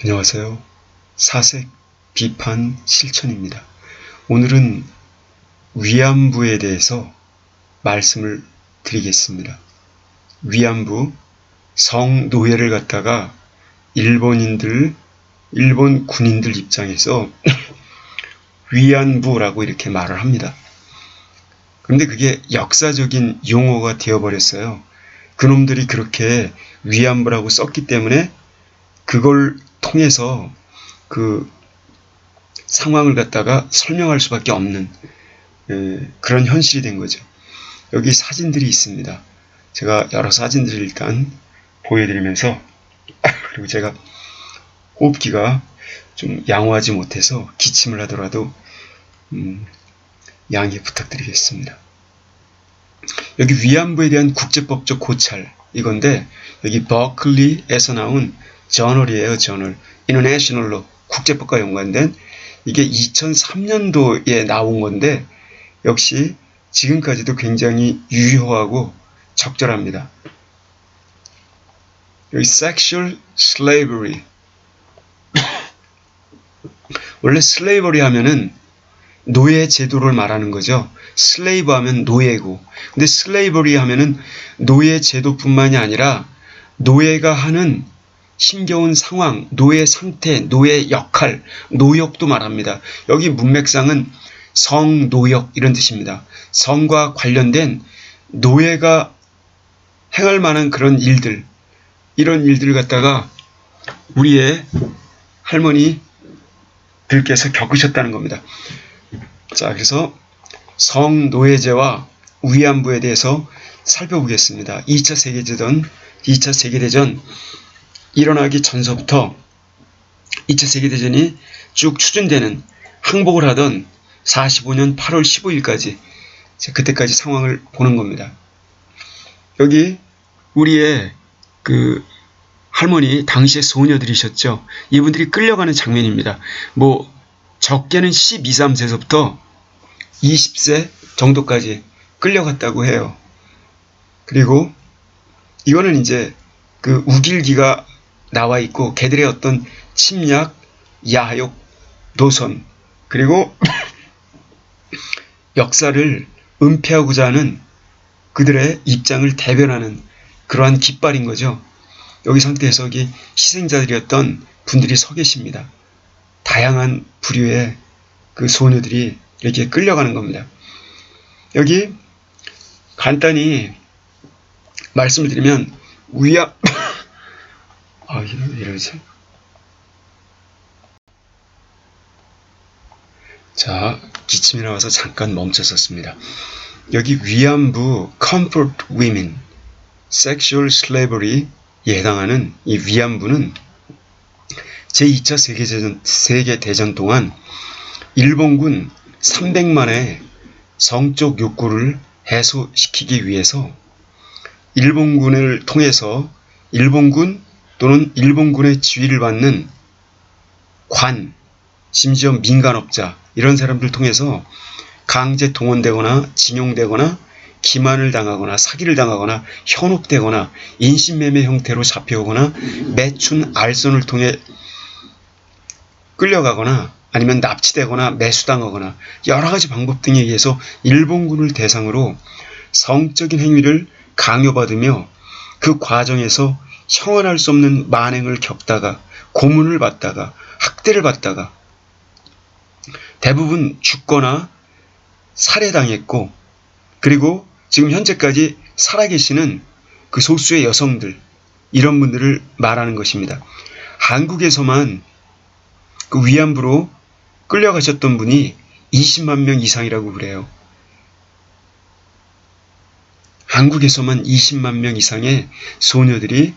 안녕하세요. 사색, 비판, 실천입니다. 오늘은 위안부에 대해서 말씀을 드리겠습니다. 위안부, 성노예를 갖다가 일본 군인들 입장에서 위안부라고 이렇게 말을 합니다. 그런데 그게 역사적인 용어가 되어버렸어요. 그놈들이 그렇게 위안부라고 썼기 때문에 그걸 통해서 그 상황을 갖다가 설명할 수밖에 없는 그런 현실이 된 거죠. 여기 사진들이 있습니다. 제가 여러 사진들을 일단 보여드리면서 그리고 제가 호흡기가 좀 양호하지 못해서 기침을 하더라도 양해 부탁드리겠습니다. 여기 위안부에 대한 국제법적 고찰 이건데 여기 버클리에서 나온 저널이에요. 저널. 인터내셔널로 국제법과 연관된 이게 2003년도에 나온 건데 역시 지금까지도 굉장히 유효하고 적절합니다. 여기 sexual slavery. 원래 slavery 하면은 노예 제도를 말하는 거죠. 슬레이브 하면 노예고. 근데 slavery 하면은 노예 제도뿐만이 아니라 노예가 하는 힘겨운 상황, 노예 상태, 노예 역할, 노역도 말합니다. 여기 문맥상은 성노역 이런 뜻입니다. 성과 관련된 노예가 행할 만한 그런 일들, 이런 일들을 갖다가 우리의 할머니들께서 겪으셨다는 겁니다. 자, 그래서 성노예제와 위안부에 대해서 살펴보겠습니다. 2차 세계대전 일어나기 전서부터 2차 세계대전이 쭉 추진되는 항복을 하던 45년 8월 15일까지 그때까지 상황을 보는 겁니다. 여기 우리의 그 할머니 당시의 소녀들이셨죠. 이분들이 끌려가는 장면입니다. 뭐 적게는 12, 13세서부터 20세 정도까지 끌려갔다고 해요. 그리고 이거는 이제 그 우길기가 나와 있고 걔들의 어떤 침략, 야욕, 노선 그리고 역사를 은폐하고자 하는 그들의 입장을 대변하는 그러한 깃발인 거죠. 여기 상태에서 여기 희생자들이었던 분들이 서 계십니다. 다양한 부류의 그 소녀들이 이렇게 끌려가는 겁니다. 여기 간단히 말씀을 드리면 이러지. 자, 기침이 나와서 잠깐 멈췄었습니다. 여기 위안부 comfort women, sexual slavery에 해당하는 이 위안부는 제2차 세계대전 동안 일본군 300만의 성적 욕구를 해소시키기 위해서 일본군을 통해서 일본군 또는 일본군의 지휘를 받는 관, 심지어 민간업자 이런 사람들 통해서 강제 동원되거나 징용되거나 기만을 당하거나 사기를 당하거나 현혹되거나 인신매매 형태로 잡혀오거나 매춘 알선을 통해 끌려가거나 아니면 납치되거나 매수당하거나 여러 가지 방법 등에 의해서 일본군을 대상으로 성적인 행위를 강요받으며 그 과정에서 형언할 수 없는 만행을 겪다가 고문을 받다가 학대를 받다가 대부분 죽거나 살해당했고 그리고 지금 현재까지 살아계시는 그 소수의 여성들 이런 분들을 말하는 것입니다. 한국에서만 그 위안부로 끌려가셨던 분이 20만 명 이상이라고 그래요. 한국에서만 20만 명 이상의 소녀들이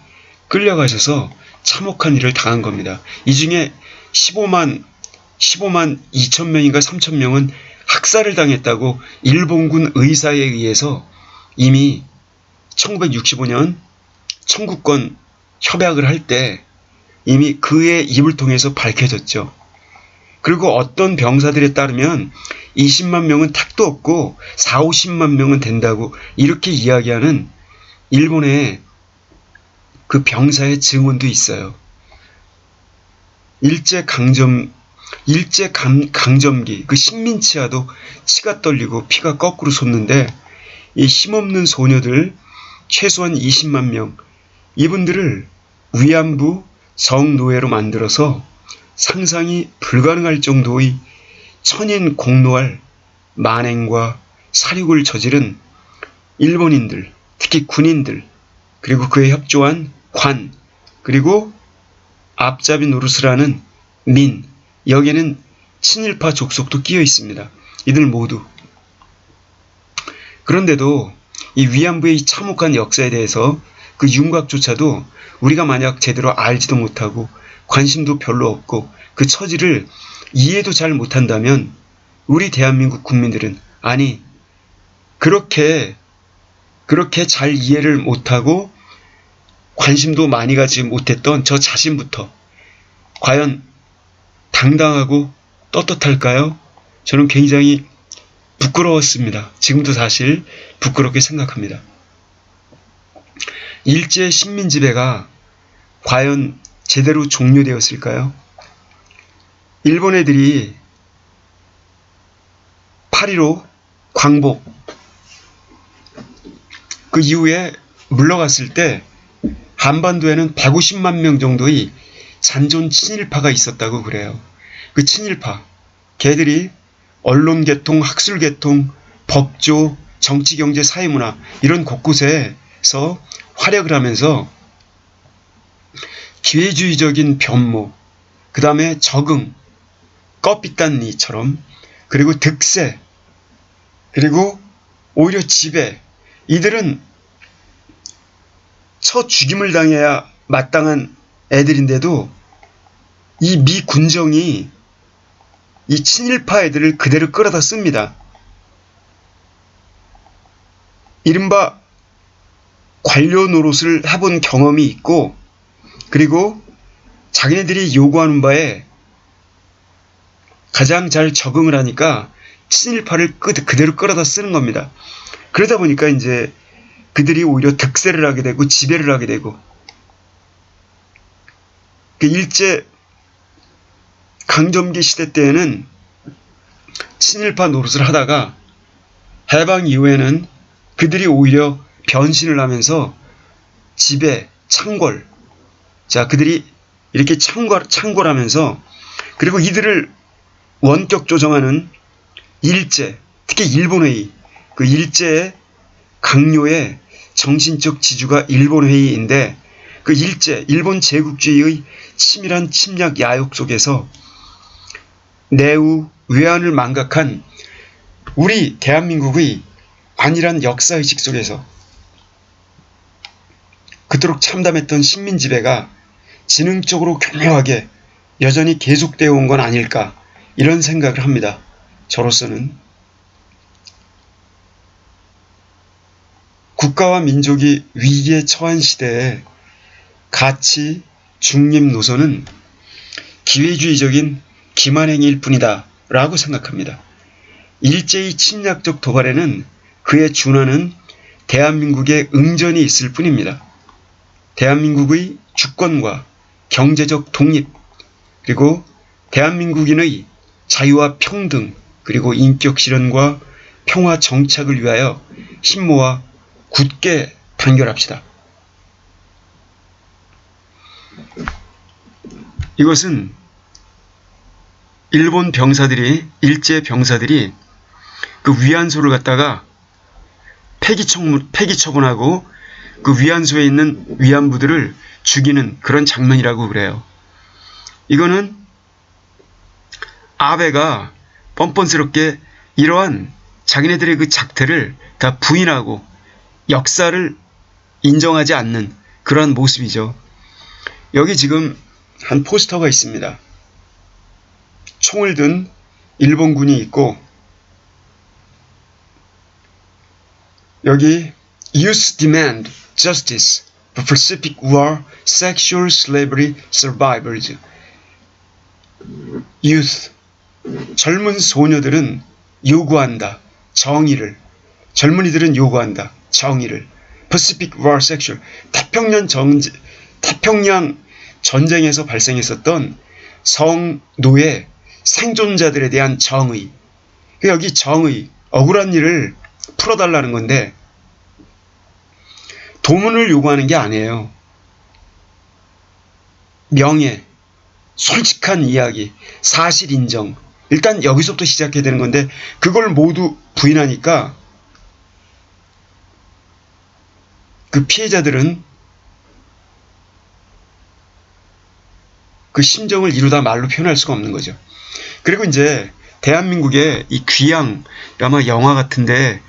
끌려가셔서 참혹한 일을 당한 겁니다. 이 중에 15만 2천 명인가 3천 명은 학살을 당했다고 일본군 의사에 의해서 이미 1965년 청구권 협약을 할 때 이미 그의 입을 통해서 밝혀졌죠. 그리고 어떤 병사들에 따르면 20만 명은 택도 없고 4, 50만 명은 된다고 이렇게 이야기하는 일본의 그 병사의 증언도 있어요. 강점기, 그 식민치하도 치가 떨리고 피가 거꾸로 솟는데 이 힘없는 소녀들 최소한 20만 명, 이분들을 위안부 성노예로 만들어서 상상이 불가능할 정도의 천인 공노할 만행과 살육을 저지른 일본인들, 특히 군인들, 그리고 그에 협조한 관, 그리고 앞잡이 노릇을 하는 민, 여기에는 친일파 족속도 끼어 있습니다. 이들 모두. 그런데도 이 위안부의 참혹한 역사에 대해서 그 윤곽조차도 우리가 만약 제대로 알지도 못하고 관심도 별로 없고 그 처지를 이해도 잘 못한다면 우리 대한민국 국민들은, 아니 그렇게 잘 이해를 못하고 관심도 많이 가지 못했던 저 자신부터 과연 당당하고 떳떳할까요? 저는 굉장히 부끄러웠습니다. 지금도 사실 부끄럽게 생각합니다. 일제 식민지배가 과연 제대로 종료되었을까요? 일본 애들이 8.15 광복 그 이후에 물러갔을 때 한반도에는 150만 명 정도의 잔존 친일파가 있었다고 그래요. 그 친일파, 걔들이 언론계통, 학술계통, 법조, 정치, 경제, 사회문화 이런 곳곳에서 활약을 하면서 기회주의적인 변모, 그 다음에 적응, 껍빗단니처럼, 그리고 득세, 그리고 오히려 지배, 이들은 첫 죽임을 당해야 마땅한 애들인데도 이 미 군정이 이 친일파 애들을 그대로 끌어다 씁니다. 이른바 관료 노릇을 해본 경험이 있고, 그리고 자기네들이 요구하는 바에 가장 잘 적응을 하니까 친일파를 그대로 끌어다 쓰는 겁니다. 그러다 보니까 이제 그들이 오히려 득세를 하게 되고 지배를 하게 되고, 그 일제 강점기 시대 때에는 친일파 노릇을 하다가 해방 이후에는 그들이 오히려 변신을 하면서 지배, 창궐, 자 그들이 이렇게 창궐하면서, 그리고 이들을 원격 조정하는 일제, 특히 일본회의, 그 일제의 강요의 정신적 지주가 일본회의인데, 그 일본 제국주의의 치밀한 침략 야욕 속에서 내후 외환을 망각한 우리 대한민국의 안일한 역사의식 속에서 그토록 참담했던 식민지배가 지능적으로 교묘하게 여전히 계속되어 온 건 아닐까, 이런 생각을 합니다. 저로서는 국가와 민족이 위기에 처한 시대에 가치, 중립 노선은 기회주의적인 기만행위일 뿐이다 라고 생각합니다. 일제의 침략적 도발에는 그에 준하는 대한민국의 응전이 있을 뿐입니다. 대한민국의 주권과 경제적 독립, 그리고 대한민국인의 자유와 평등, 그리고 인격 실현과 평화 정착을 위하여 힘모아 굳게 단결합시다. 이것은 일본 병사들이, 일제 병사들이 그 위안소를 갖다가 폐기 처분하고 그 위안소에 있는 위안부들을 죽이는 그런 장면이라고 그래요. 이거는 아베가 뻔뻔스럽게 이러한 자기네들의 그 작태를 다 부인하고 역사를 인정하지 않는 그러한 모습이죠. 여기 지금 한 포스터가 있습니다. 총을 든 일본군이 있고, 여기 Youth Demand Justice for Pacific War Sexual Slavery Survivors. Youth, 젊은 소녀들은 요구한다. 정의를. 젊은이들은 요구한다. 정의를. Pacific War Sexual, 태평양 전쟁에서 발생했었던 성노예, 생존자들에 대한 정의. 여기 정의, 억울한 일을 풀어달라는 건데 도문을 요구하는 게 아니에요. 명예, 솔직한 이야기, 사실 인정. 일단 여기서부터 시작해야 되는 건데 그걸 모두 부인하니까 그 피해자들은 그 심정을 이루다 말로 표현할 수가 없는 거죠. 그리고 이제 대한민국의 이 귀양, 아마 영화 같은데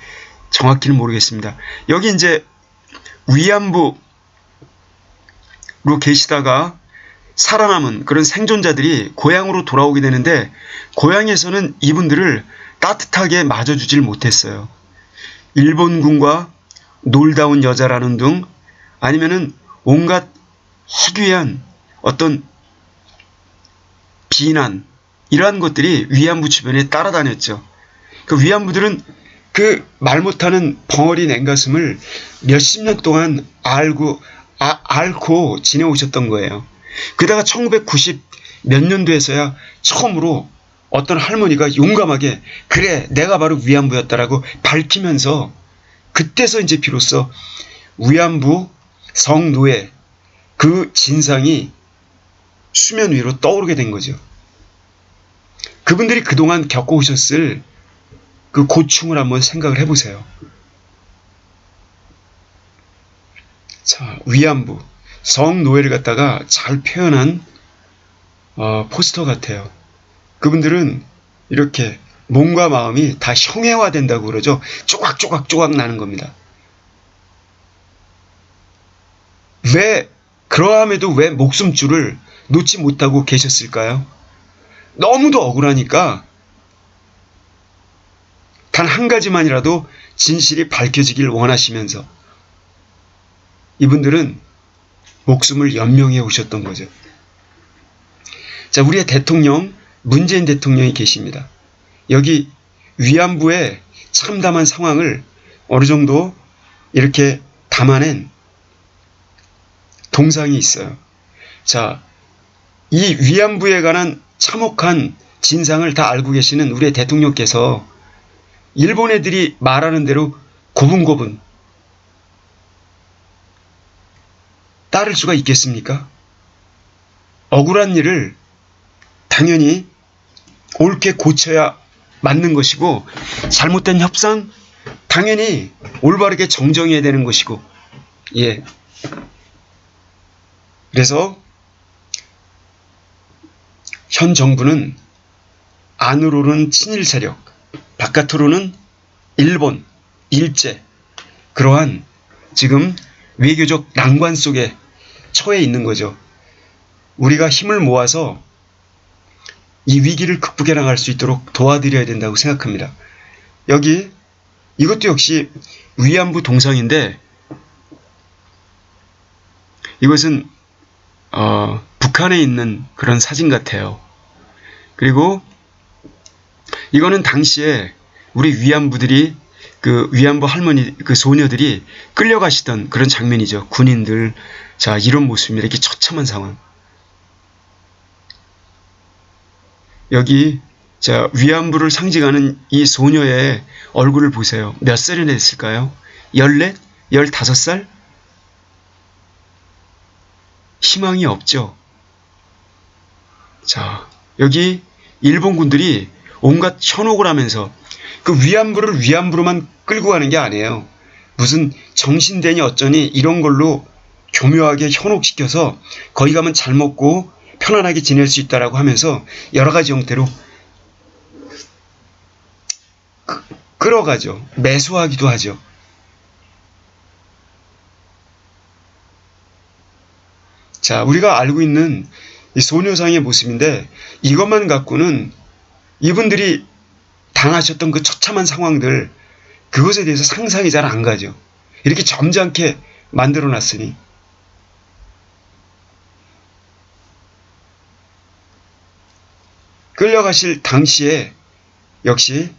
정확히는 모르겠습니다. 여기 이제 위안부로 계시다가 살아남은 그런 생존자들이 고향으로 돌아오게 되는데 고향에서는 이분들을 따뜻하게 맞아주질 못했어요. 일본군과 놀다 온 여자라는 등 아니면은 온갖 희귀한 어떤 비난 이러한 것들이 위안부 주변에 따라다녔죠. 그 위안부들은 그 말 못하는 벙어리 냉가슴을 몇십 년 동안 앓고 지내오셨던 거예요. 그다가 1990 몇 년도에서야 처음으로 어떤 할머니가 용감하게 그래 내가 바로 위안부였다라고 밝히면서 그때서 이제 비로소 위안부 성노예 그 진상이 수면 위로 떠오르게 된 거죠. 그분들이 그동안 겪어오셨을 그 고충을 한번 생각을 해보세요. 자, 위안부, 성노예를 갖다가 잘 표현한 포스터 같아요. 그분들은 이렇게 몸과 마음이 다 형해화된다고 그러죠. 쪼각쪼각 나는 겁니다. 그러함에도 왜 목숨줄을 놓지 못하고 계셨을까요? 너무도 억울하니까 단 한 가지만이라도 진실이 밝혀지길 원하시면서 이분들은 목숨을 연명해 오셨던 거죠. 자, 우리의 대통령 문재인 대통령이 계십니다. 여기 위안부의 참담한 상황을 어느 정도 이렇게 담아낸 동상이 있어요. 자, 이 위안부에 관한 참혹한 진상을 다 알고 계시는 우리의 대통령께서 일본 애들이 말하는 대로 고분고분 따를 수가 있겠습니까? 억울한 일을 당연히 옳게 고쳐야 맞는 것이고 잘못된 협상 당연히 올바르게 정정해야 되는 것이고 예. 그래서 현 정부는 안으로는 친일 세력, 바깥으로는 일본, 일제 그러한 지금 외교적 난관 속에 처해 있는 거죠. 우리가 힘을 모아서 이 위기를 극복해 나갈 수 있도록 도와드려야 된다고 생각합니다. 여기 이것도 역시 위안부 동상인데 이것은 북한에 있는 그런 사진 같아요. 그리고 이거는 당시에 우리 위안부들이 그 위안부 할머니 그 소녀들이 끌려가시던 그런 장면이죠. 군인들 자 이런 모습입니다. 이렇게 처참한 상황. 여기 자 위안부를 상징하는 이 소녀의 얼굴을 보세요. 몇 살이나 됐을까요? 14? 15살? 희망이 없죠. 자 여기 일본군들이 온갖 현혹을 하면서 그 위안부를 위안부로만 끌고 가는 게 아니에요. 무슨 정신대니 어쩌니 이런 걸로 교묘하게 현혹시켜서 거기 가면 잘 먹고 편안하게 지낼 수 있다라고 하면서 여러 가지 형태로 끌어가죠. 매수하기도 하죠. 자, 우리가 알고 있는 이 소녀상의 모습인데 이것만 갖고는 이분들이 당하셨던 그 처참한 상황들 그것에 대해서 상상이 잘 안 가죠. 이렇게 점잖게 만들어놨으니 끌려가실 당시에 역시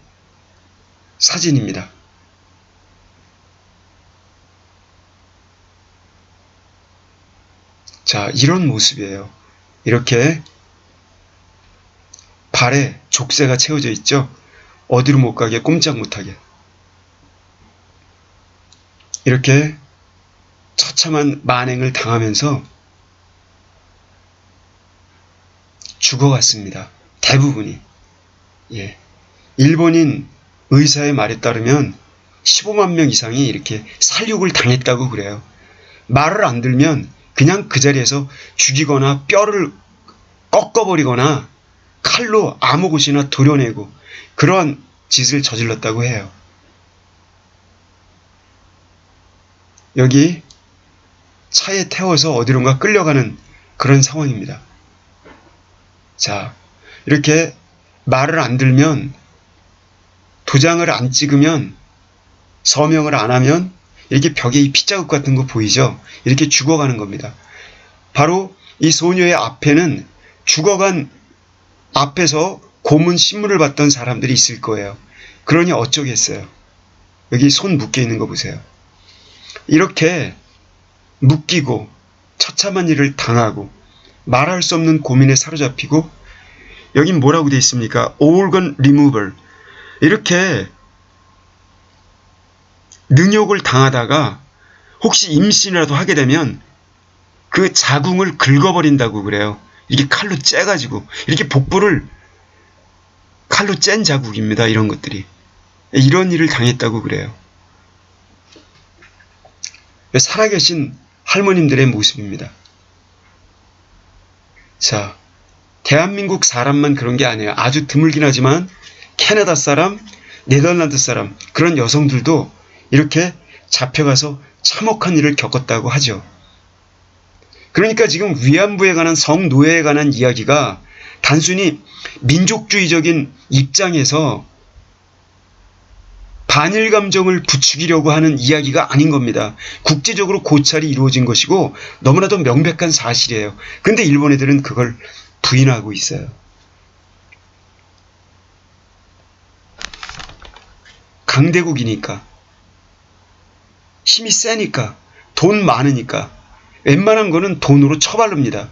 사진입니다. 자, 이런 모습이에요. 이렇게 발에 족쇄가 채워져 있죠. 어디로 못 가게, 꼼짝 못하게. 이렇게 처참한 만행을 당하면서 죽어갔습니다. 대부분이. 예. 일본인 의사의 말에 따르면 15만 명 이상이 이렇게 살육을 당했다고 그래요. 말을 안 들면 그냥 그 자리에서 죽이거나 뼈를 꺾어버리거나 칼로 아무 곳이나 도려내고 그러한 짓을 저질렀다고 해요. 여기 차에 태워서 어디론가 끌려가는 그런 상황입니다. 자, 이렇게 말을 안 들면, 도장을 안 찍으면, 서명을 안 하면 이렇게 벽에 이 핏자국 같은 거 보이죠? 이렇게 죽어가는 겁니다. 바로 이 소녀의 앞에는 죽어간 앞에서 고문 신문을 받던 사람들이 있을 거예요. 그러니 어쩌겠어요. 여기 손 묶여 있는 거 보세요. 이렇게 묶이고 처참한 일을 당하고 말할 수 없는 고민에 사로잡히고, 여긴 뭐라고 되어 있습니까? organ removal. 이렇게 능욕을 당하다가 혹시 임신이라도 하게 되면 그 자궁을 긁어버린다고 그래요. 이렇게 칼로 째가지고, 이렇게 복부를 칼로 짠 자국입니다. 이런 것들이. 이런 일을 당했다고 그래요. 살아계신 할머님들의 모습입니다. 자, 대한민국 사람만 그런 게 아니에요. 아주 드물긴 하지만 캐나다 사람, 네덜란드 사람, 그런 여성들도 이렇게 잡혀가서 참혹한 일을 겪었다고 하죠. 그러니까 지금 위안부에 관한, 성노예에 관한 이야기가 단순히 민족주의적인 입장에서 반일 감정을 부추기려고 하는 이야기가 아닌 겁니다. 국제적으로 고찰이 이루어진 것이고 너무나도 명백한 사실이에요. 근데 일본 애들은 그걸 부인하고 있어요. 강대국이니까, 힘이 세니까, 돈 많으니까 웬만한 거는 돈으로 처발릅니다.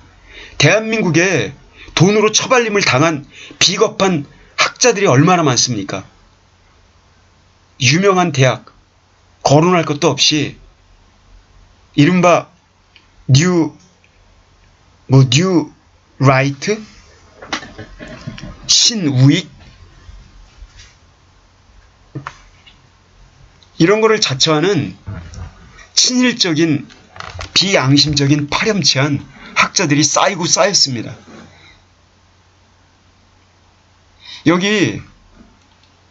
대한민국에 돈으로 처발림을 당한 비겁한 학자들이 얼마나 많습니까? 유명한 대학, 거론할 것도 없이 이른바 뉴 라이트, 신우익, 이런 거를 자처하는 친일적인 비양심적인 파렴치한 학자들이 쌓이고 쌓였습니다. 여기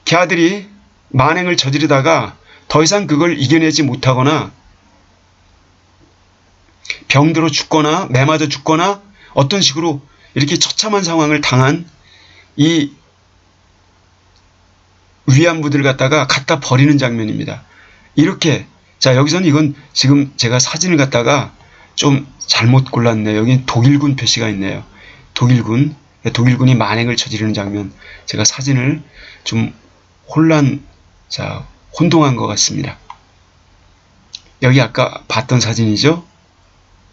걔들이 만행을 저지르다가 더 이상 그걸 이겨내지 못하거나 병들어 죽거나 매맞아 죽거나 어떤 식으로 이렇게 처참한 상황을 당한 이 위안부들 갖다 버리는 장면입니다. 이렇게, 자, 여기서는 이건 지금 제가 사진을 갖다가 좀 잘못 골랐네요. 여기 독일군 표시가 있네요. 독일군이 만행을 저지르는 장면. 제가 사진을 좀 혼동한 것 같습니다. 여기 아까 봤던 사진이죠?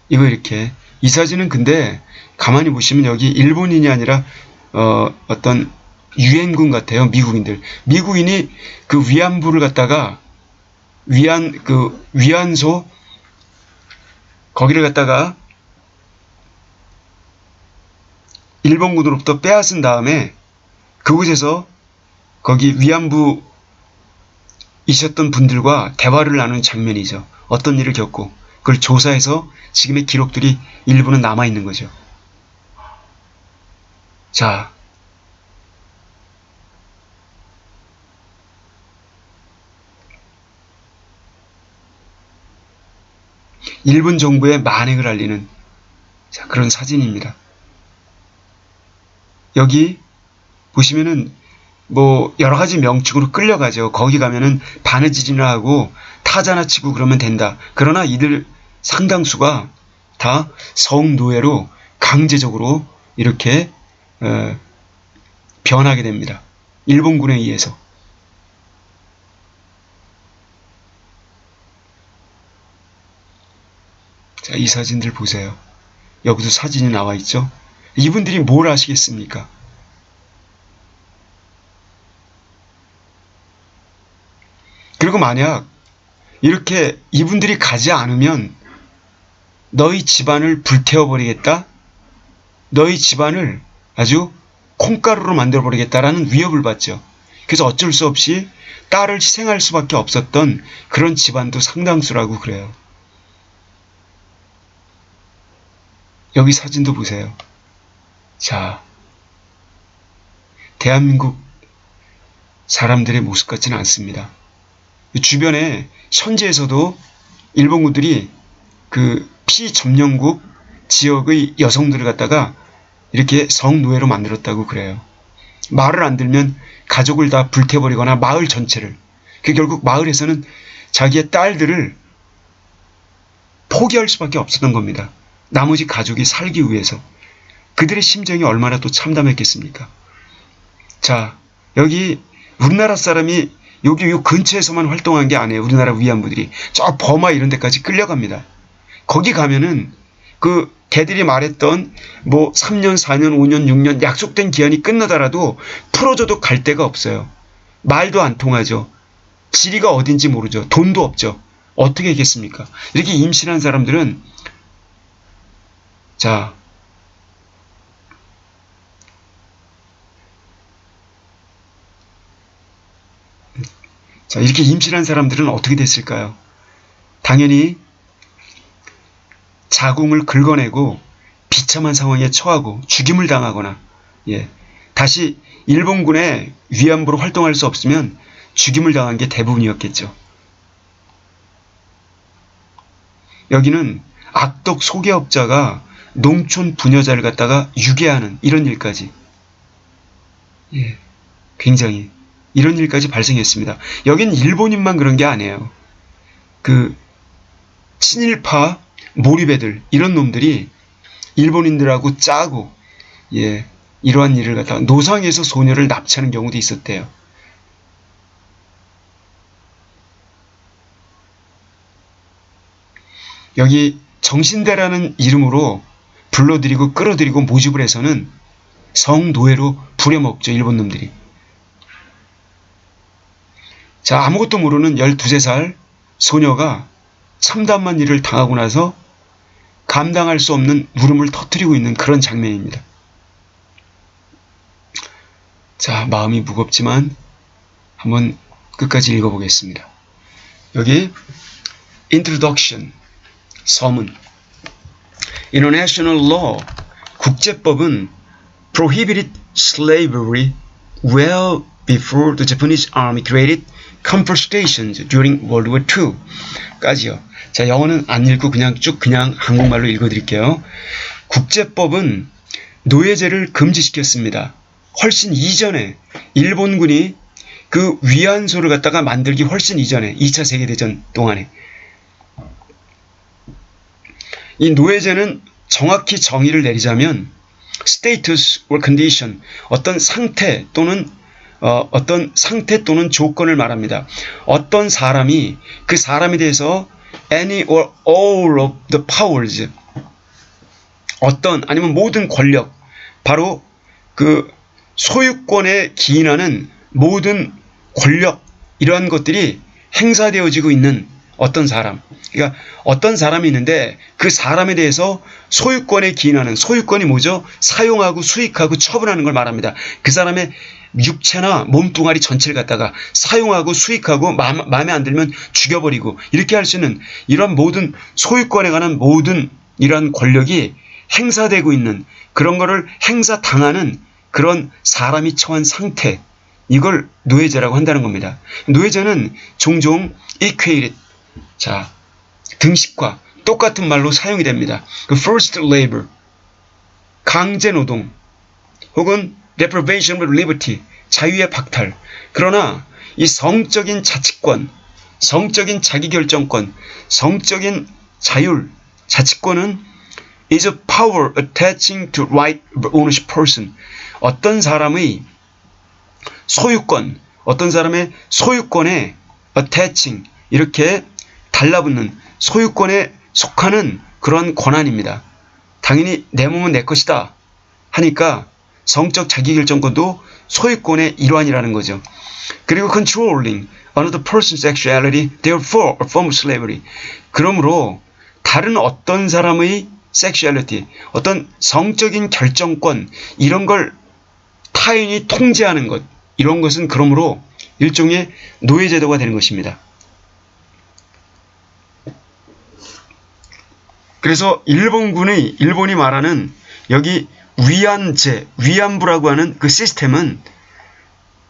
이거 이렇게. 이 사진은 근데 가만히 보시면 여기 일본인이 아니라 어떤 유엔군 같아요. 미국인들. 미국인이 그 위안부를 갖다가 위안소 거기를 갖다가 일본군으로부터 빼앗은 다음에 그곳에서 거기 위안부 있었던 분들과 대화를 나누는 장면이죠. 어떤 일을 겪고 그걸 조사해서 지금의 기록들이 일부는 남아있는 거죠. 자, 일본 정부의 만행을 알리는 그런 사진입니다. 여기 보시면은 뭐 여러 가지 명칭으로 끌려가죠. 거기 가면은 바느질이나 하고 타자나 치고 그러면 된다. 그러나 이들 상당수가 다 성노예로 강제적으로 이렇게 변하게 됩니다. 일본군에 의해서. 자, 이 사진들 보세요. 여기도 사진이 나와 있죠. 이분들이 뭘 아시겠습니까? 그리고 만약 이렇게 이분들이 가지 않으면 너희 집안을 불태워버리겠다? 너희 집안을 아주 콩가루로 만들어버리겠다라는 위협을 받죠. 그래서 어쩔 수 없이 딸을 희생할 수밖에 없었던 그런 집안도 상당수라고 그래요. 여기 사진도 보세요. 자, 대한민국 사람들의 모습 같지는 않습니다. 주변에 현지에서도 일본군들이 그 피점령국 지역의 여성들을 갖다가 이렇게 성노예로 만들었다고 그래요. 말을 안 들면 가족을 다 불태워버리거나 마을 전체를. 결국 마을에서는 자기의 딸들을 포기할 수밖에 없었던 겁니다. 나머지 가족이 살기 위해서. 그들의 심정이 얼마나 또 참담했겠습니까? 자, 여기 우리나라 사람이 여기 요 근처에서만 활동한 게 아니에요. 우리나라 위안부들이. 저 버마 이런 데까지 끌려갑니다. 거기 가면은 그 걔들이 말했던 뭐 3년, 4년, 5년, 6년 약속된 기한이 끝나더라도 풀어줘도 갈 데가 없어요. 말도 안 통하죠. 지리가 어딘지 모르죠. 돈도 없죠. 어떻게 하겠습니까? 이렇게 임신한 사람들은 자, 이렇게 임신한 사람들은 어떻게 됐을까요? 당연히 자궁을 긁어내고 비참한 상황에 처하고 죽임을 당하거나 다시 일본군의 위안부로 활동할 수 없으면 죽임을 당한 게 대부분이었겠죠. 여기는 악덕 소개업자가 농촌 부녀자를 갖다가 유괴하는 이런 일까지 굉장히 이런 일까지 발생했습니다. 여긴 일본인만 그런 게 아니에요. 그 친일파 몰입애들 이런 놈들이 일본인들하고 짜고 이러한 일을 갖다가 노상에서 소녀를 납치하는 경우도 있었대요. 여기 정신대라는 이름으로 불러들이고 끌어들이고 모집을 해서는 성노예로 부려먹죠. 일본 놈들이. 자, 아무것도 모르는 12살 소녀가 참담한 일을 당하고 나서 감당할 수 없는 울음을 터뜨리고 있는 그런 장면입니다. 자, 마음이 무겁지만 한번 끝까지 읽어보겠습니다. 여기 Introduction, 서문. International Law, 국제법은 prohibited slavery well before the Japanese Army created comfort stations during World War II. 까지요. 자, 영어는 안 읽고 그냥 한국말로 읽어드릴게요. 국제법은 노예제를 금지시켰습니다. 훨씬 이전에 일본군이 그 위안소를 갖다가 만들기 훨씬 이전에 2차 세계대전 동안에 이 노예제는 정확히 정의를 내리자면 status or condition, 어떤 상태 또는 조건을 말합니다. 어떤 사람이 그 사람에 대해서 any or all of the powers, 어떤 아니면 모든 권력, 바로 그 소유권에 기인하는 모든 권력, 이러한 것들이 행사되어지고 있는 어떤 사람, 그러니까 어떤 사람이 있는데 그 사람에 대해서 소유권에 기인하는, 소유권이 뭐죠? 사용하고 수익하고 처분하는 걸 말합니다. 그 사람의 육체나 몸뚱아리 전체를 갖다가 사용하고 수익하고 마음에 안 들면 죽여버리고 이렇게 할 수 있는 이런 모든 소유권에 관한 모든 이러한 권력이 행사되고 있는 그런 거를 행사당하는 그런 사람이 처한 상태, 이걸 노예제라고 한다는 겁니다. 노예제는 종종 equated, 자, 등식과 똑같은 말로 사용이 됩니다. 그 forced labor, 강제노동, 혹은 deprivation of liberty, 자유의 박탈. 그러나 이 성적인 자치권, 성적인 자기결정권, 성적인 자율, 자치권은 is a power attaching to right of ownership person. 어떤 사람의 소유권, 어떤 사람의 소유권에 attaching, 이렇게 달라붙는 소유권에 속하는 그런 권한입니다. 당연히 내 몸은 내 것이다 하니까 성적 자기결정권도 소유권의 일환이라는 거죠. 그리고 controlling another person's sexuality, therefore a form of slavery. 그러므로 다른 어떤 사람의 sexuality, 어떤 성적인 결정권, 이런 걸 타인이 통제하는 것, 이런 것은 그러므로 일종의 노예제도가 되는 것입니다. 그래서 일본이 말하는 여기 위안부라고 하는 그 시스템은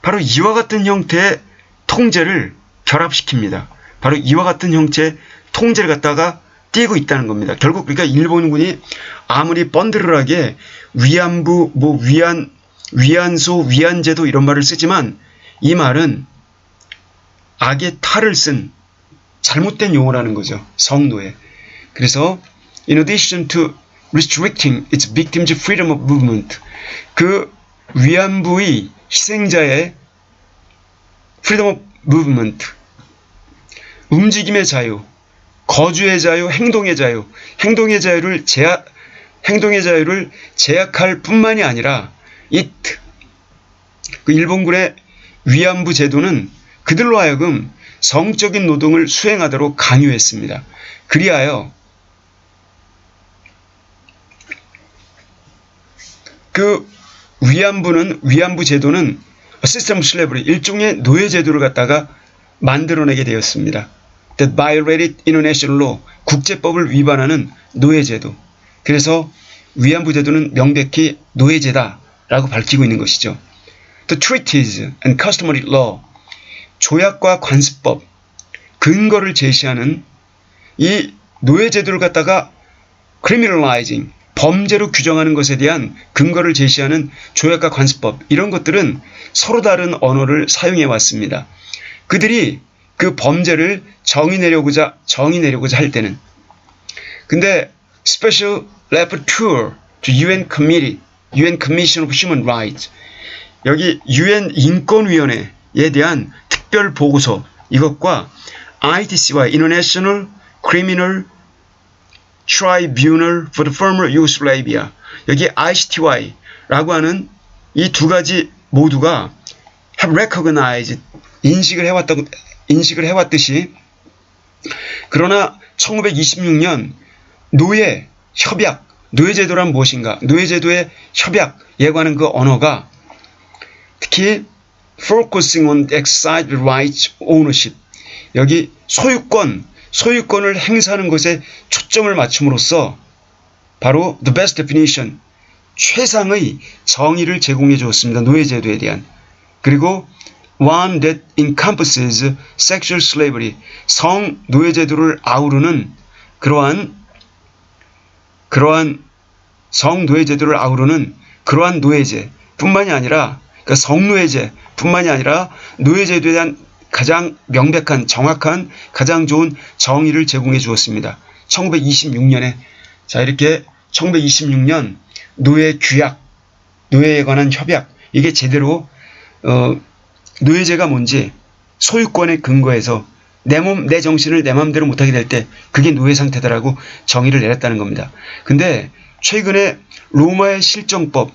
바로 이와 같은 형태의 통제를 결합시킵니다. 바로 이와 같은 형태의 통제를 갖다가 띄고 있다는 겁니다. 결국 그러니까 일본군이 아무리 번드르하게 위안부, 위안소, 위안제도 이런 말을 쓰지만 이 말은 악의 탈을 쓴 잘못된 용어라는 거죠. 성노예. 그래서 in addition to restricting its victims' freedom of movement, 그 위안부의 희생자의 freedom of movement, 움직임의 자유, 거주의 자유, 행동의 자유를 제약할 뿐만이 아니라 그 일본군의 위안부 제도는 그들로 하여금 성적인 노동을 수행하도록 강요했습니다. 그리하여 그 위안부 제도는 시스템 슬래브리, 일종의 노예 제도를 갖다가 만들어내게 되었습니다. That violated international law, 국제법을 위반하는 노예 제도. 그래서 위안부 제도는 명백히 노예제다라고 밝히고 있는 것이죠. The treaties and customary law, 조약과 관습법, 근거를 제시하는 이 노예 제도를 갖다가 criminalizing, 범죄로 규정하는 것에 대한 근거를 제시하는 조약과 관습법, 이런 것들은 서로 다른 언어를 사용해 왔습니다. 그들이 그 범죄를 정의 내려고자 할 때는, 근데 Special Rapporteur to UN Committee, UN Commission of Human Rights, 여기 UN 인권위원회에 대한 특별 보고서, 이것과 ITC와 International Criminal Tribunal for the Former Yugoslavia, 여기 ICTY라고 하는 이 두 가지 모두가 have recognized, 인식을 해왔듯이, 그러나 1926년 노예제도란 무엇인가, 노예제도의 협약에 관한 그 언어가 특히 focusing on exercise rights ownership, 여기 소유권을 행사하는 것에 초점을 맞춤으로써 바로 the best definition, 최상의 정의를 제공해 주었습니다. 노예제도에 대한. 그리고 one that encompasses sexual slavery, 성 노예제도를 아우르는 그러한 성 노예제도를 아우르는 그러한 노예제뿐만이 아니라, 그러니까 성노예제뿐만이 아니라 노예제도에 대한 가장 명백한, 정확한, 가장 좋은 정의를 제공해 주었습니다. 1926년에 자, 이렇게 1926년 노예 규약, 노예에 관한 협약, 이게 제대로 노예제가 뭔지 소유권의 근거에서 내 몸, 내 정신을 내 마음대로 못하게 될 때 그게 노예 상태다라고 정의를 내렸다는 겁니다. 근데 최근에 로마의 실정법,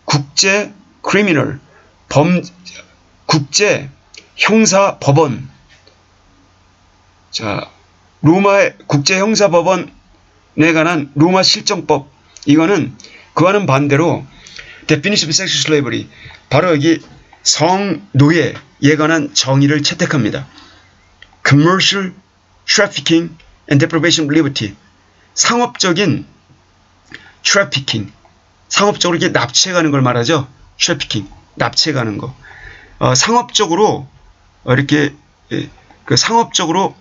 국제 크리미널, 국제 형사 법원, 자, 로마의 국제 형사 법원에 관한 로마 실정법, 이거는 그와는 반대로 definition of sexual slavery, 바로 여기 성노예에 관한 정의를 채택합니다. commercial trafficking and deprivation of liberty, 상업적인 trafficking, 상업적으로 이렇게 납치해가는 걸 말하죠. trafficking, 납치해가는 거. 상업적으로 이렇게 그 상업적으로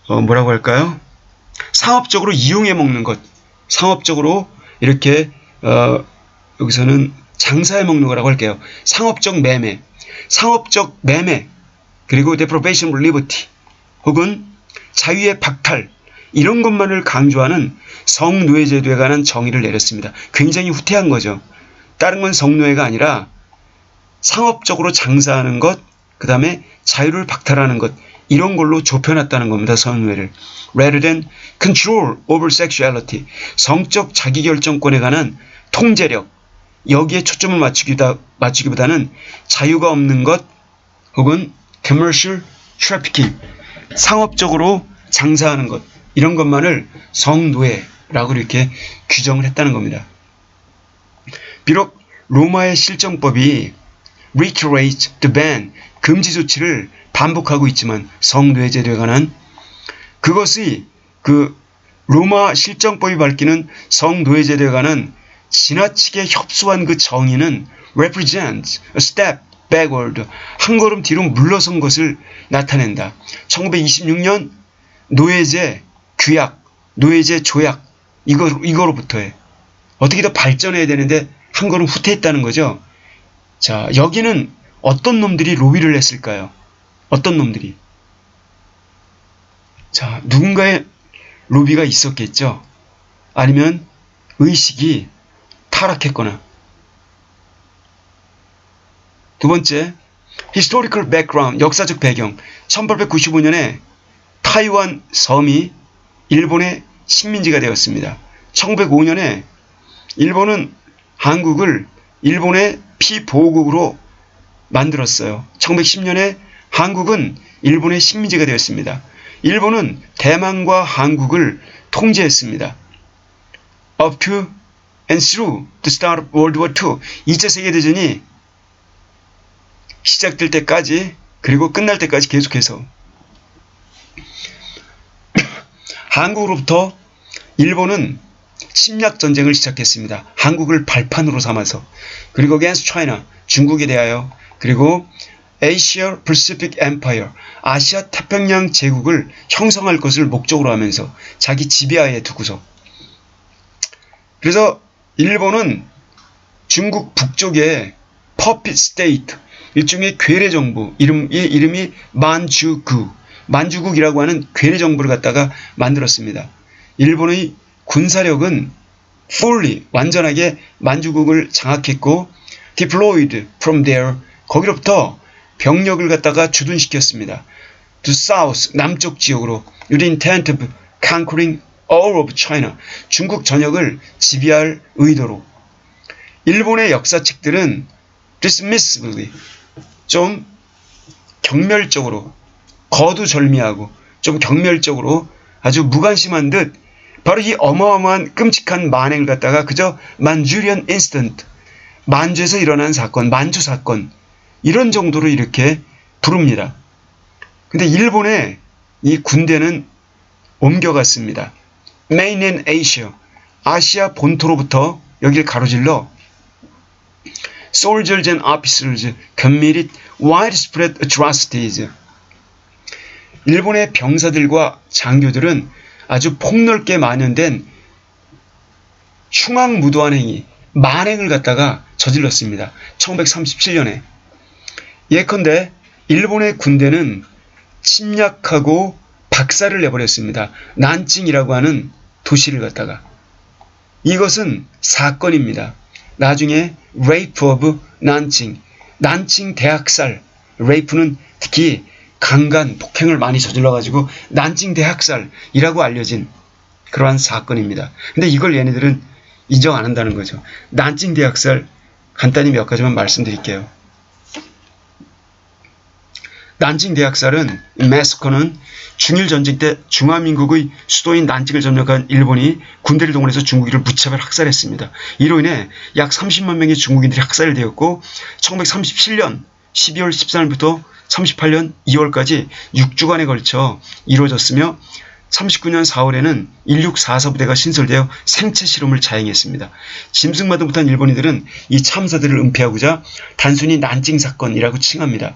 뭐라고 할까요? 상업적으로 이용해 먹는 것, 상업적으로 이렇게 여기서는 장사해 먹는 거라고 할게요. 상업적 매매, 그리고 deprivation of liberty, 혹은 자유의 박탈, 이런 것만을 강조하는 성노예제도에 관한 정의를 내렸습니다. 굉장히 후퇴한 거죠. 다른 건 성노예가 아니라 상업적으로 장사하는 것, 그 다음에 자유를 박탈하는 것, 이런 걸로 좁혀놨다는 겁니다. 성노예를. Rather than control over sexuality, 성적 자기결정권에 관한 통제력, 여기에 초점을 맞추기보다는 자유가 없는 것 혹은 commercial trafficking, 상업적으로 장사하는 것, 이런 것만을 성노예라고 이렇게 규정을 했다는 겁니다. 비록 로마의 실정법이 reiterate the ban, 금지 조치를 반복하고 있지만 성노예제도에 관한 그것이 그 로마 실정법이 밝히는 성노예제도에 관한 지나치게 협소한 그 정의는 represents a step backward, 한 걸음 뒤로 물러선 것을 나타낸다. 1926년 노예제 규약, 노예제 조약, 이거로부터에 어떻게 더 발전해야 되는데 한 걸음 후퇴했다는 거죠. 자, 여기는 어떤 놈들이 로비를 했을까요? 어떤 놈들이? 자, 누군가의 로비가 있었겠죠. 아니면 의식이 타락했거나. 두 번째, historical background, 역사적 배경. 1895년에 타이완 섬이 일본의 식민지가 되었습니다. 1905년에 일본은 한국을 일본의 피보호국으로 만들었어요. 1910년에 한국은 일본의 식민지가 되었습니다. 일본은 대만과 한국을 통제했습니다. Up to and through the start of World War II, 2차 세계대전이 시작될 때까지 그리고 끝날 때까지 계속해서 한국으로부터 일본은 침략 전쟁을 시작했습니다. 한국을 발판으로 삼아서. 그리고 against China, 중국에 대하여. 그리고 Asia Pacific Empire, 아시아 태평양 제국을 형성할 것을 목적으로 하면서 자기 지배하에 두고서. 그래서 일본은 중국 북쪽에 puppet state, 일종의 괴뢰 정부, 이름이 만주국이라고 하는 괴뢰 정부를 갖다가 만들었습니다. 일본의 군사력은 fully, 완전하게 만주국을 장악했고 deployed from there, 거기로부터 병력을 갖다가 주둔시켰습니다. to south, 남쪽 지역으로 with the intent of conquering all of China, 중국 전역을 지배할 의도로. 일본의 역사책들은 dismissively, 좀 경멸적으로, 거두절미하고 좀 경멸적으로 아주 무관심한 듯 바로 이 어마어마한 끔찍한 만행을 갖다가 그저 Manchurian incident, 만주에서 일어난 사건, 만주 사건, 이런 정도로 이렇게 부릅니다. 근데 일본의 이 군대는 옮겨갔습니다. Mainland Asia, 아시아 본토로부터 여기를 가로질러 soldiers and officers committed widespread atrocities. 일본의 병사들과 장교들은 아주 폭넓게 만연된 흉악무도한 행위, 만행을 갖다가 저질렀습니다. 1937년에. 예컨대 일본의 군대는 침략하고 박살을 내버렸습니다. 난징이라고 하는 도시를 갖다가. 이것은 사건입니다. 나중에 Rape of 난징, 난징 대학살, 레이프는 특히 강간, 폭행을 많이 저질러가지고 난징 대학살이라고 알려진 그러한 사건입니다. 근데 이걸 얘네들은 인정 안 한다는 거죠. 난징 대학살 간단히 몇 가지만 말씀드릴게요. 난징 대학살은, 매스커는 중일전쟁 때 중화민국의 수도인 난징을 점령한 일본이 군대를 동원해서 중국인을 무차별 학살했습니다. 이로 인해 약 30만 명의 중국인들이 학살이 되었고 1937년 12월 13일부터 38년 2월까지 6주간에 걸쳐 이루어졌으며 39년 4월에는 1644부대가 신설되어 생체 실험을 자행했습니다. 짐승마도 못한 일본인들은 이 참사들을 은폐하고자 단순히 난징 사건이라고 칭합니다.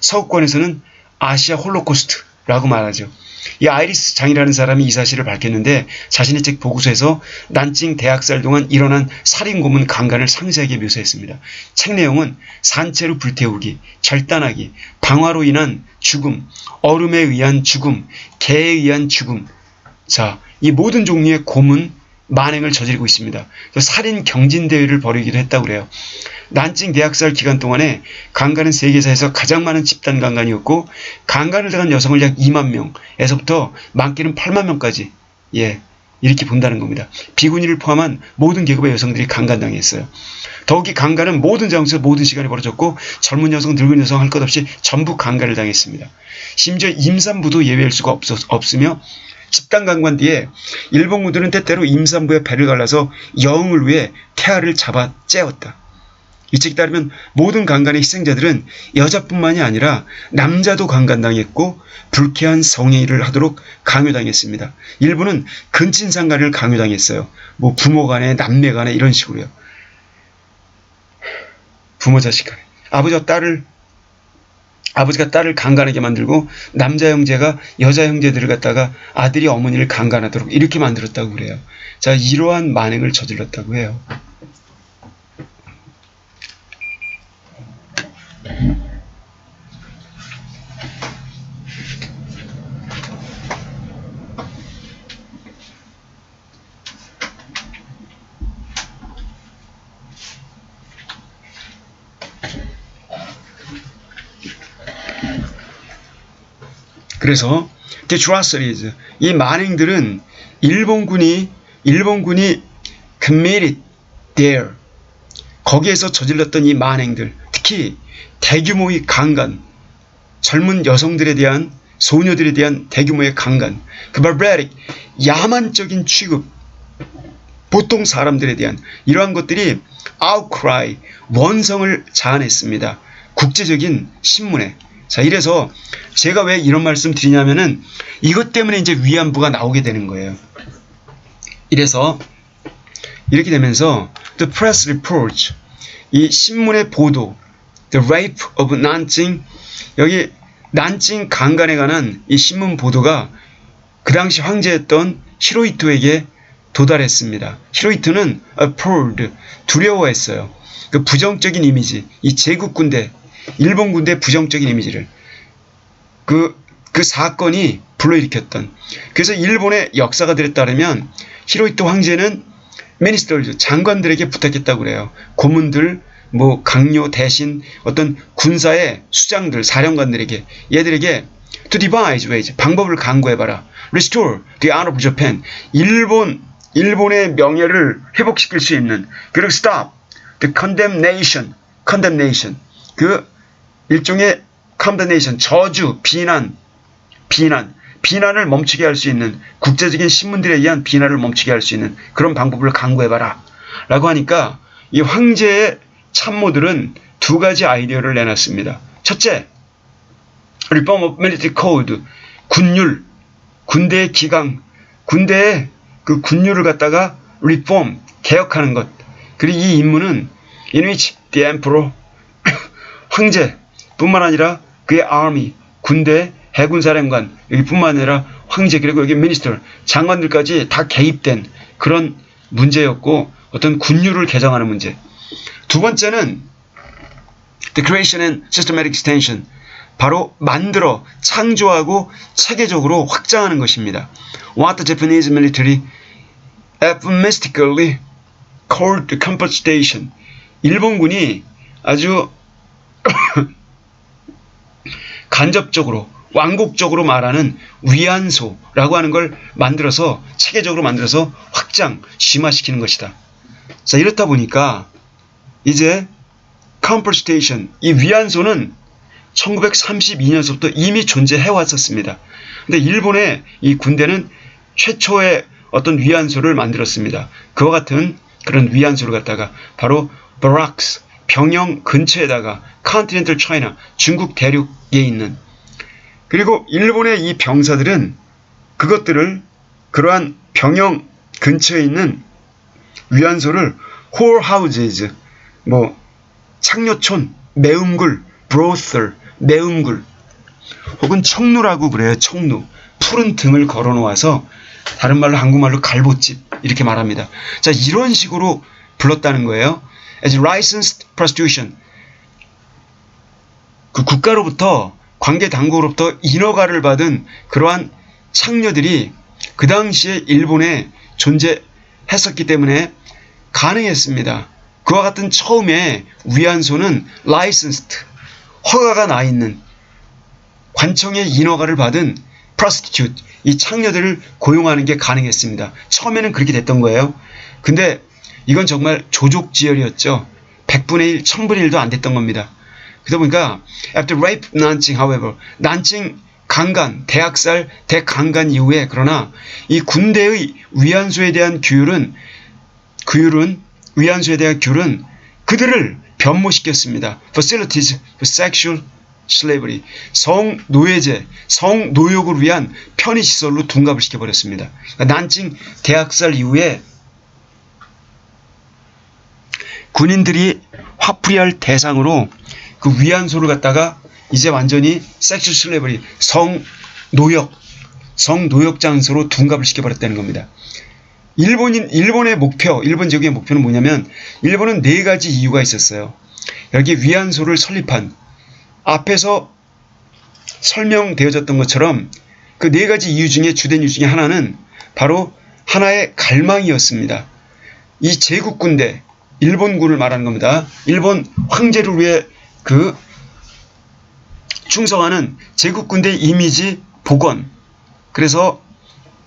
서구권에서는 아시아 홀로코스트라고 말하죠. 이 아이리스 장이라는 사람이 이 사실을 밝혔는데 자신의 책 보고서에서 난징 대학살 동안 일어난 살인 고문 강간을 상세하게 묘사했습니다. 책 내용은 산채로 불태우기, 절단하기, 방화로 인한 죽음, 얼음에 의한 죽음, 개에 의한 죽음, 자, 이 모든 종류의 고문, 만행을 저지르고 있습니다. 살인 경진대회를 벌이기도 했다고 그래요. 난징 대학살 기간 동안에 강간은 세계사에서 가장 많은 집단 강간이었고 강간을 당한 여성을 약 2만 명에서부터 많게는 8만 명까지 이렇게 본다는 겁니다. 비구니를 포함한 모든 계급의 여성들이 강간당했어요. 더욱이 강간은 모든 장소에서 모든 시간에 벌어졌고 젊은 여성, 늙은 여성 할 것 없이 전부 강간을 당했습니다. 심지어 임산부도 예외일 수가 없으며 집단 강간 뒤에 일본군들은 때때로 임산부의 배를 갈라서 여흥을 위해 태아를 잡아 째었다. 이 책에 따르면 모든 강간의 희생자들은 여자뿐만이 아니라 남자도 강간당했고 불쾌한 성행위를 하도록 강요당했습니다. 일부는 근친상간을 강요당했어요. 뭐 부모 간에 남매 간에 이런 식으로요. 부모 자식 간에. 아버지가 딸을 강간하게 만들고 남자 형제가 여자 형제들을 갖다가 아들이 어머니를 강간하도록 이렇게 만들었다고 그래요. 자, 이러한 만행을 저질렀다고 해요. 그래서 the atrocities, 이 만행들은 일본군이 committed there, 거기에서 저질렀던 이 만행들, 특히 대규모의 강간, 젊은 여성들에 대한, 소녀들에 대한 대규모의 강간, 그 barbaric, 야만적인 취급, 보통 사람들에 대한 이러한 것들이 outcry, 원성을 자아냈습니다. 국제적인 신문에. 자, 이래서 제가 왜 이런 말씀 드리냐면은 이것 때문에 이제 위안부가 나오게 되는 거예요. 이래서 이렇게 되면서 the press reports, 이 신문의 보도, the rape of 난징, 여기 난징 강간에 관한 이 신문 보도가 그 당시 황제였던 히로히토에게 도달했습니다. 히로히토는 appalled, 두려워했어요. 그 부정적인 이미지, 이 제국 군대, 일본 군대의 부정적인 이미지를 그 사건이 불러일으켰던. 그래서 일본의 역사가들에 따르면 히로히토 황제는 미니스터즈, 장관들에게 부탁했다고 그래요. 고문들, 뭐 강요 대신 어떤 군사의 수장들, 사령관들에게, 얘들에게 to devise ways, 방법을 강구해봐라. restore the honor of Japan, 일본의 명예를 회복시킬 수 있는. 그리고 stop the condemnation, 그 일종의 condemnation, 저주, 비난을 멈추게 할 수 있는, 국제적인 신문들에 의한 비난을 멈추게 할 수 있는 그런 방법을 강구해봐라 라고 하니까 이 황제의 참모들은 두 가지 아이디어를 내놨습니다. 첫째, Reform of Military Code, 군율, 군대의 기강, 군대의 그 군율을 갖다가 reform, 개혁하는 것. 그리고 이 임무는 in which the emperor, 황제 뿐만 아니라 그의 army, 군대, 해군사령관, 여기뿐만 아니라 황제, 그리고 여기 minister, 장관들까지 다 개입된 그런 문제였고, 어떤 군율을 개정하는 문제. 두 번째는 the creation and systematic extension, 바로 만들어, 창조하고 체계적으로 확장하는 것입니다. What the Japanese military euphemistically called the compensation, 일본군이 아주 간접적으로, 완곡적으로 말하는 위안소라고 하는 걸 만들어서, 체계적으로 만들어서 확장, 심화시키는 것이다. 자, 이렇다 보니까 이제 compensation, 이 위안소는 1932년서부터 이미 존재해 왔었습니다. 근데 일본의 이 군대는 최초의 어떤 위안소를 만들었습니다. 그와 같은 그런 위안소를 갖다가 바로 barracks, 병영 근처에다가 continental China, 중국 대륙에 있는, 그리고 일본의 이 병사들은 그것들을, 그러한 병영 근처에 있는 위안소를 whorehouses, 뭐 창녀촌, 매음굴, brothel, 매음굴, 혹은 청루라고 그래요. 청루, 푸른 등을 걸어 놓아서, 다른 말로 한국말로 갈보집 이렇게 말합니다. 자, 이런 식으로 불렀다는 거예요. As licensed prostitution, 그 국가로부터, 관계 당국으로부터 인허가를 받은 그러한 창녀들이 그 당시에 일본에 존재했었기 때문에 가능했습니다. 그와 같은 처음에 위안소는 licensed, 허가가 나 있는, 관청의 인허가를 받은 prostitute, 이 창녀들을 고용하는 게 가능했습니다. 처음에는 그렇게 됐던 거예요. 근데 이건 정말 조족지혈이었죠. 100분의 1, 1000분의 1도 안 됐던 겁니다. 그러다 보니까 after rape 난징 however, 난징 강간, 대학살, 대강간 이후에 그러나 이 군대의 위안소에 대한 위안소에 대한 규율은 그들을 변모시켰습니다. Facilities for sexual slavery, 성노예제, 성노역을 위한 편의시설로 둔갑을 시켜버렸습니다. 그러니까 난징 대학살 이후에 군인들이 화풀이할 대상으로 그 위안소를 갖다가 이제 완전히 섹슈얼 슬레이버리, 성노역 장소로 둔갑을 시켜버렸다는 겁니다. 일본의 목표, 일본 지역의 목표는 뭐냐면 일본은 4가지 이유가 있었어요. 여기 위안소를 설립한 앞에서 설명되어졌던 것처럼 그 4가지 이유 중에 주된 이유 중에 하나는 바로 하나의 갈망이었습니다. 이 제국군대, 일본군을 말하는 겁니다. 일본 황제를 위해 그 충성하는 제국군대 이미지 복원. 그래서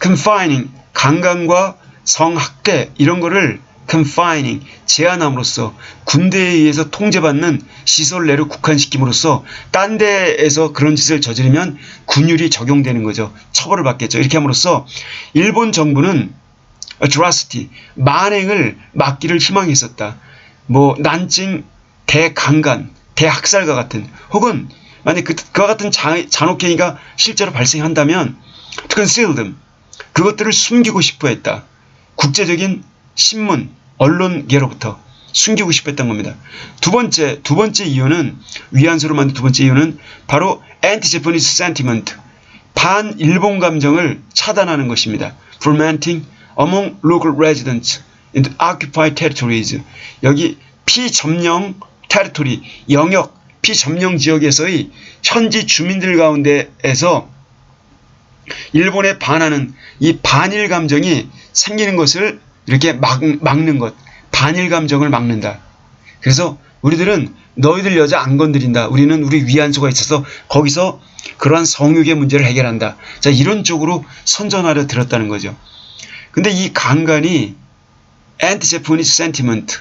confining, 강간과 성학대 이런 거를 confining, 제한함으로써 군대에 의해서 통제받는 시설 내로 국한시킴으로써 딴 데에서 그런 짓을 저지르면 군율이 적용되는 거죠. 처벌을 받겠죠. 이렇게 함으로써 일본 정부는 atrocity, 만행을 막기를 희망했었다. 뭐 난징, 대강간, 대학살과 같은 혹은 만약 그와 같은 잔혹행위가 실제로 발생한다면 to conceal them, 그것들을 숨기고 싶어 했다. 국제적인 신문, 언론계로부터 숨기고 싶어 했던 겁니다. 두 번째 이유는, 위안소로 만든 두 번째 이유는 바로 anti-Japanese sentiment, 반일본 감정을 차단하는 것입니다. fermenting among local residents in the occupied territories, 여기 피점령 테리토리, 영역, 피점령 지역에서의 현지 주민들 가운데에서 일본에 반하는 이 반일 감정이 생기는 것을 이렇게 막는 것, 반일 감정을 막는다. 그래서 우리들은 너희들 여자 안 건드린다. 우리는 우리 위안소가 있어서 거기서 그러한 성욕의 문제를 해결한다. 자, 이런 쪽으로 선전하려 들었다는 거죠. 근데 이 강간이 anti-Japanese sentiment,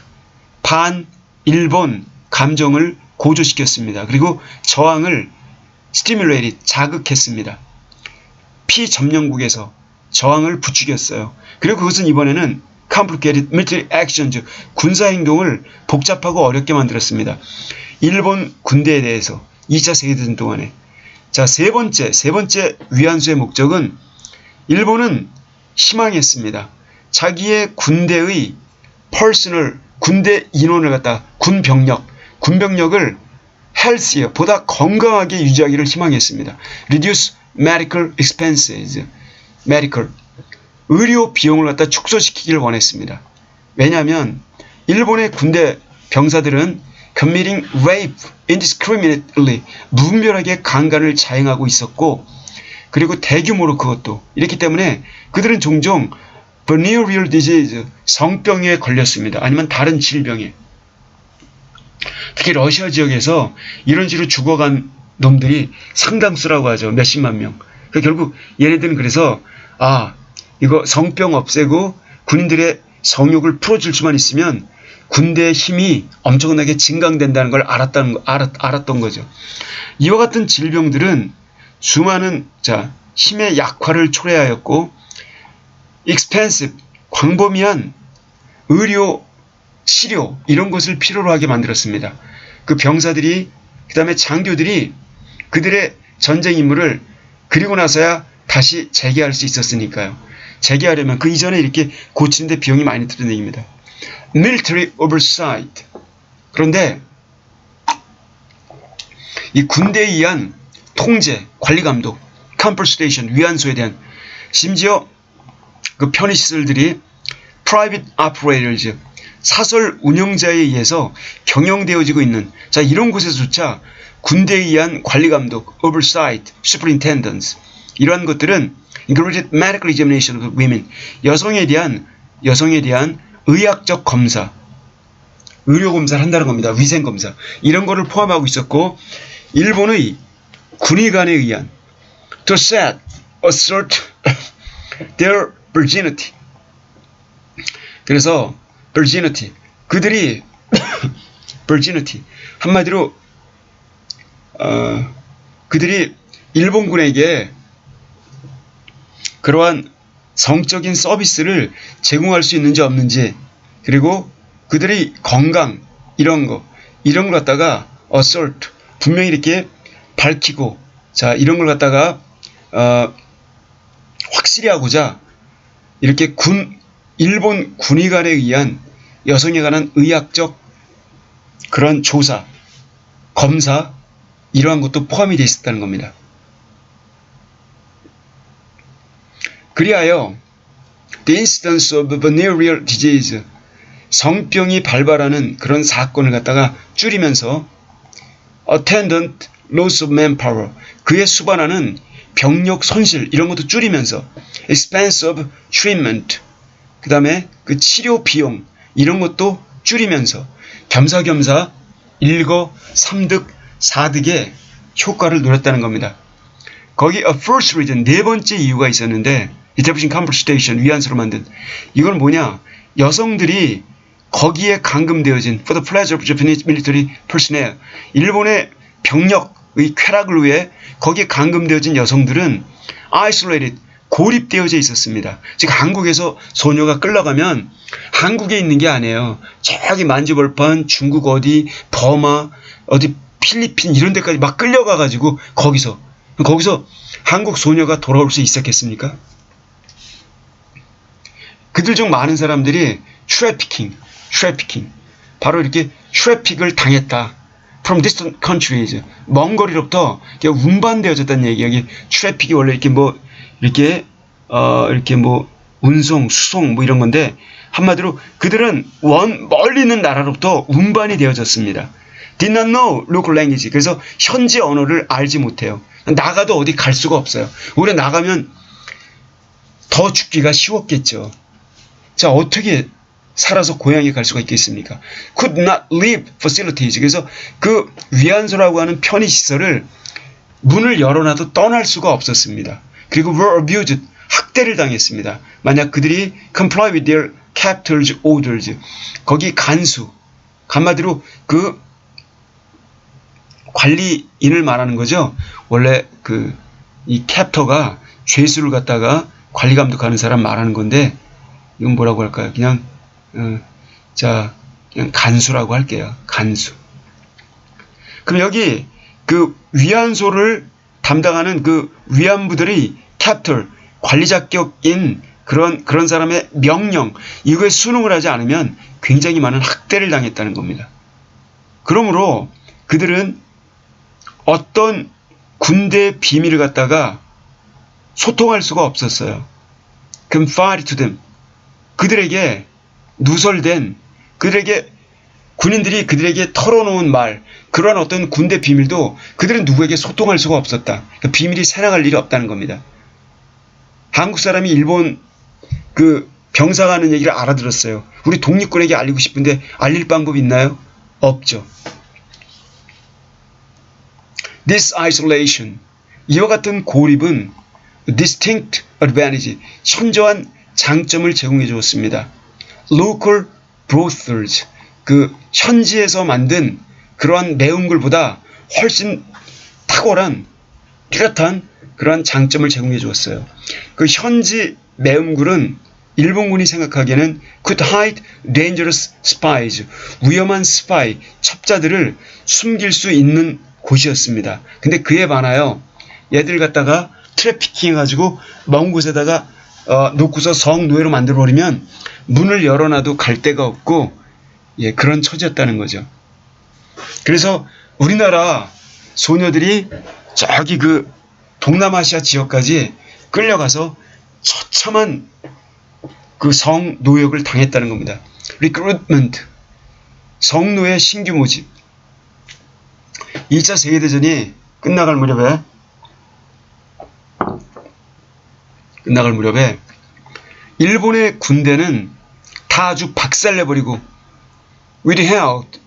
반일본 감정을 고조시켰습니다. 그리고 저항을 stimulated, 자극했습니다. 피점령국에서 저항을 부추겼어요. 그리고 그것은 이번에는 complicated military actions, 군사행동을 복잡하고 어렵게 만들었습니다. 일본 군대에 대해서 2차 세계대전 동안에. 자, 세 번째 위안소의 목적은 일본은 희망했습니다. 자기의 군대의 personal, 군대 인원을 갖다 군병력을 healthier, 보다 건강하게 유지하기를 희망했습니다. reduce medical expenses, medical, 의료 비용을 갖다 축소시키기를 원했습니다. 왜냐하면 일본의 군대 병사들은 committing rape indiscriminately, 무분별하게 강간을 자행하고 있었고, 그리고 대규모로 그것도 이렇기 때문에 그들은 종종 venereal disease, 성병에 걸렸습니다. 아니면 다른 질병에. 특히 러시아 지역에서 이런 식으로 죽어간 놈들이 상당수라고 하죠. 몇십만 명. 결국 얘네들은 그래서 이거 성병 없애고 군인들의 성욕을 풀어줄 수만 있으면 군대의 힘이 엄청나게 증강된다는 걸 알았던 거죠. 이와 같은 질병들은 수많은 힘의 약화를 초래하였고 expensive, 광범위한 의료, 치료 이런 것을 필요로 하게 만들었습니다. 그 병사들이 그 다음에 장교들이 그들의 전쟁 임무를 그리고 나서야 다시 재개할 수 있었으니까요. 재개하려면 그 이전에 이렇게 고치는데 비용이 많이 드는 얘기입니다. Military oversight. 그런데 이 군대에 의한 통제, 관리 감독, compensation, 위안소에 대한, 심지어 그 편의시설들이 private operators, 사설 운영자에 의해서 경영되어지고 있는, 이런 곳에서조차 군대에 의한 관리 감독, oversight, superintendents, 이러한 것들은 included medical examination of women, 여성에 대한 의학적 검사, 의료 검사를 한다는 겁니다. 위생 검사, 이런 거를 포함하고 있었고, 일본의 군의관에 의한 to set assert their virginity. 그래서 virginity, 그들이 virginity, 한마디로 그들이 일본군에게 그러한 성적인 서비스를 제공할 수 있는지 없는지, 그리고 그들의 건강 이런 걸 갖다가 assert, 분명히 이렇게 밝히고, 자, 이런 걸 갖다가 확실히 하고자 이렇게 일본 군의관에 의한 여성에 관한 의학적 그런 조사, 검사 이러한 것도 포함이 되어 있었다는 겁니다. 그리하여 the incidence of venereal disease, 성병이 발발하는 그런 사건을 갖다가 줄이면서 attendant loss of manpower, 그에 수반하는 병력 손실 이런 것도 줄이면서 expense of treatment, 그 다음에 그 치료 비용 이런 것도 줄이면서 겸사겸사 일거삼득 사득의 효과를 노렸다는 겁니다. 거기 a first reason, 네 번째 이유가 있었는데, 이 television conversation 위안소로 만든 이건 뭐냐, 여성들이 거기에 감금되어진 for the pleasure of Japanese military personnel, 일본의 병력의 쾌락을 위해 거기에 감금되어진 여성들은 isolated, 고립되어져 있었습니다. 즉 한국에서 소녀가 끌려가면 한국에 있는 게 아니에요. 저기 만주벌판, 중국 어디, 버마, 어디 필리핀 이런 데까지 막 끌려가 가지고 거기서 한국 소녀가 돌아올 수 있었겠습니까? 그들 중 많은 사람들이 트래피킹, 바로 이렇게 트래픽을 당했다. From distant countries, 먼 거리로부터 운반되어졌다는 얘기. 여기 트래픽이 원래 이렇게 운송, 수송 이런 건데, 한마디로 그들은 멀리 있는 나라로부터 운반이 되어졌습니다. Did not know local language. 그래서 현지 언어를 알지 못해요. 나가도 어디 갈 수가 없어요. 우리 나가면 더 죽기가 쉬웠겠죠. 자, 어떻게 살아서 고향에 갈 수가 있겠습니까? Could not leave facilities. 그래서 그 위안소라고 하는 편의시설을 문을 열어놔도 떠날 수가 없었습니다. 그리고 were abused, 학대를 당했습니다. 만약 그들이 comply with their captors orders, 거기 간수, 한마디로 그 관리인을 말하는 거죠. 원래 이 캡터가 죄수를 갖다가 관리 감독하는 사람 말하는 건데, 이건 뭐라고 할까요? 그냥 간수라고 할게요. 간수. 그럼 여기 그 위안소를 담당하는 그 위안부들이 캡터, 관리 자격인 그런 사람의 명령, 이거에 순응을 하지 않으면 굉장히 많은 학대를 당했다는 겁니다. 그러므로 그들은 어떤 군대의 비밀을 갖다가 소통할 수가 없었어요. confide to them, 그들에게 누설된, 군인들이 그들에게 털어놓은 말, 그런 어떤 군대 비밀도 그들은 누구에게 소통할 수가 없었다. 그러니까 비밀이 새나갈 일이 없다는 겁니다. 한국 사람이 일본 병사가 하는 얘기를 알아들었어요. 우리 독립군에게 알리고 싶은데 알릴 방법이 있나요? 없죠. This isolation, 이와 같은 고립은 distinct advantage, 현저한 장점을 제공해 주었습니다. Local brothels, 그 현지에서 만든 그러한 매운굴보다 훨씬 탁월한 뚜렷한 그러한 장점을 제공해 주었어요. 그 현지 매운굴은 일본군이 생각하기에는 could hide dangerous spies, 위험한 스파이, 첩자들을 숨길 수 있는 곳이었습니다. 근데 그에 반하여 얘들 갖다가 트래피킹 해가지고 먼 곳에다가 놓고서 성노예로 만들어버리면 문을 열어놔도 갈 데가 없고, 그런 처지였다는 거죠. 그래서 우리나라 소녀들이 저기 동남아시아 지역까지 끌려가서 처참한 그 성노역을 당했다는 겁니다. Recruitment, 성노예 신규 모집. 2차 세계대전이 끝나갈 무렵에 일본의 군대는 다 아주 박살내버리고 withheld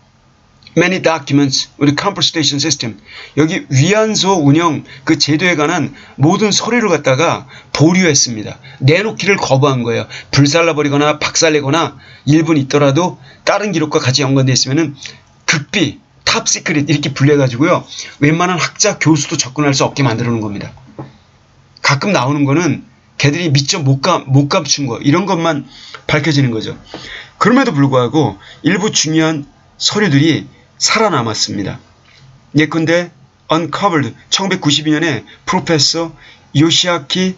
many documents, 우리 compensation system, 여기 위안소 운영 그 제도에 관한 모든 서류를 갖다가 보류했습니다. 내놓기를 거부한 거예요. 불살라버리거나 박살내거나 일분 있더라도 다른 기록과 같이 연관되어 있으면은 극비, 탑 시크릿 이렇게 불려가지고요. 웬만한 학자, 교수도 접근할 수 없게 만들어 놓은 겁니다. 가끔 나오는 거는 걔들이 미처 못 감춘 거, 이런 것만 밝혀지는 거죠. 그럼에도 불구하고 일부 중요한 서류들이 살아남았습니다. 예컨대 uncovered 1992년에 프로페서 요시아키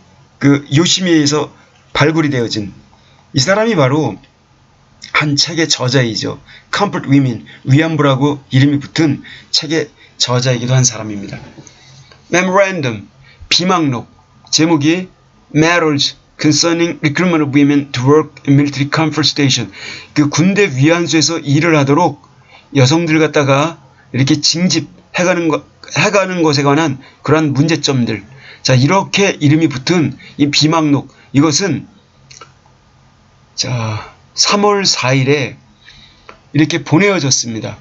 요시미에서 발굴이 되어진 이 사람이 바로 한 책의 저자이죠. Comfort Women, 위안부라고 이름이 붙은 책의 저자이기도 한 사람입니다. Memorandum, 비망록, 제목이 Matters Concerning Recruitment of Women to Work in Military Comfort Station. 그 군대 위안소에서 일을 하도록 여성들 갖다가 이렇게 징집해가는 것에 관한 그러한 문제점들. 자, 이렇게 이름이 붙은 이 비망록, 이것은 자 3월 4일에 이렇게 보내어졌습니다.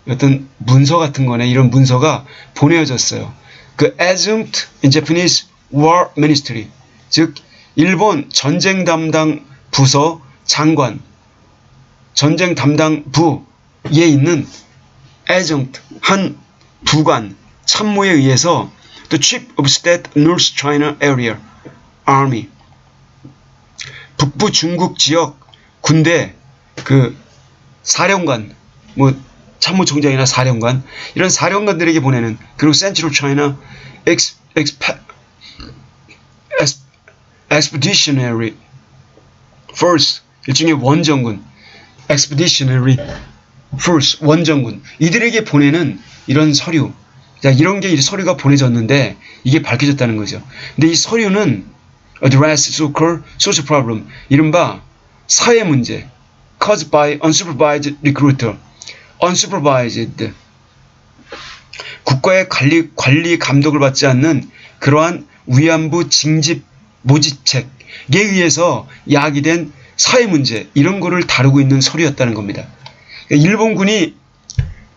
어떤 문서 같은 거네. 이런 문서가 보내어졌어요. 그 Adjunct in Japanese War Ministry, 즉 일본 전쟁 담당 부서 장관, 전쟁 담당 부에 있는 Adjunct 한 부관 참모에 의해서 The Chief of State North China Area Army, 북부 중국 지역 군대 그 사령관, 뭐 참모총장이나 사령관, 이런 사령관들에게 보내는, 그리고 Central China Expeditionary Force, 일종의 원정군, Expeditionary Force, 원정군, 이들에게 보내는 이런 서류. 자, 이런 게 서류가 보내졌는데 이게 밝혀졌다는 거죠. 근데 이 서류는 address so-called social problem, 이른바 사회 문제, caused by unsupervised recruiter, unsupervised, 국가의 관리 감독을 받지 않는 그러한 위안부 징집 모집책에 의해서 야기된 사회 문제, 이런 거를 다루고 있는 서류였다는 겁니다. 일본군이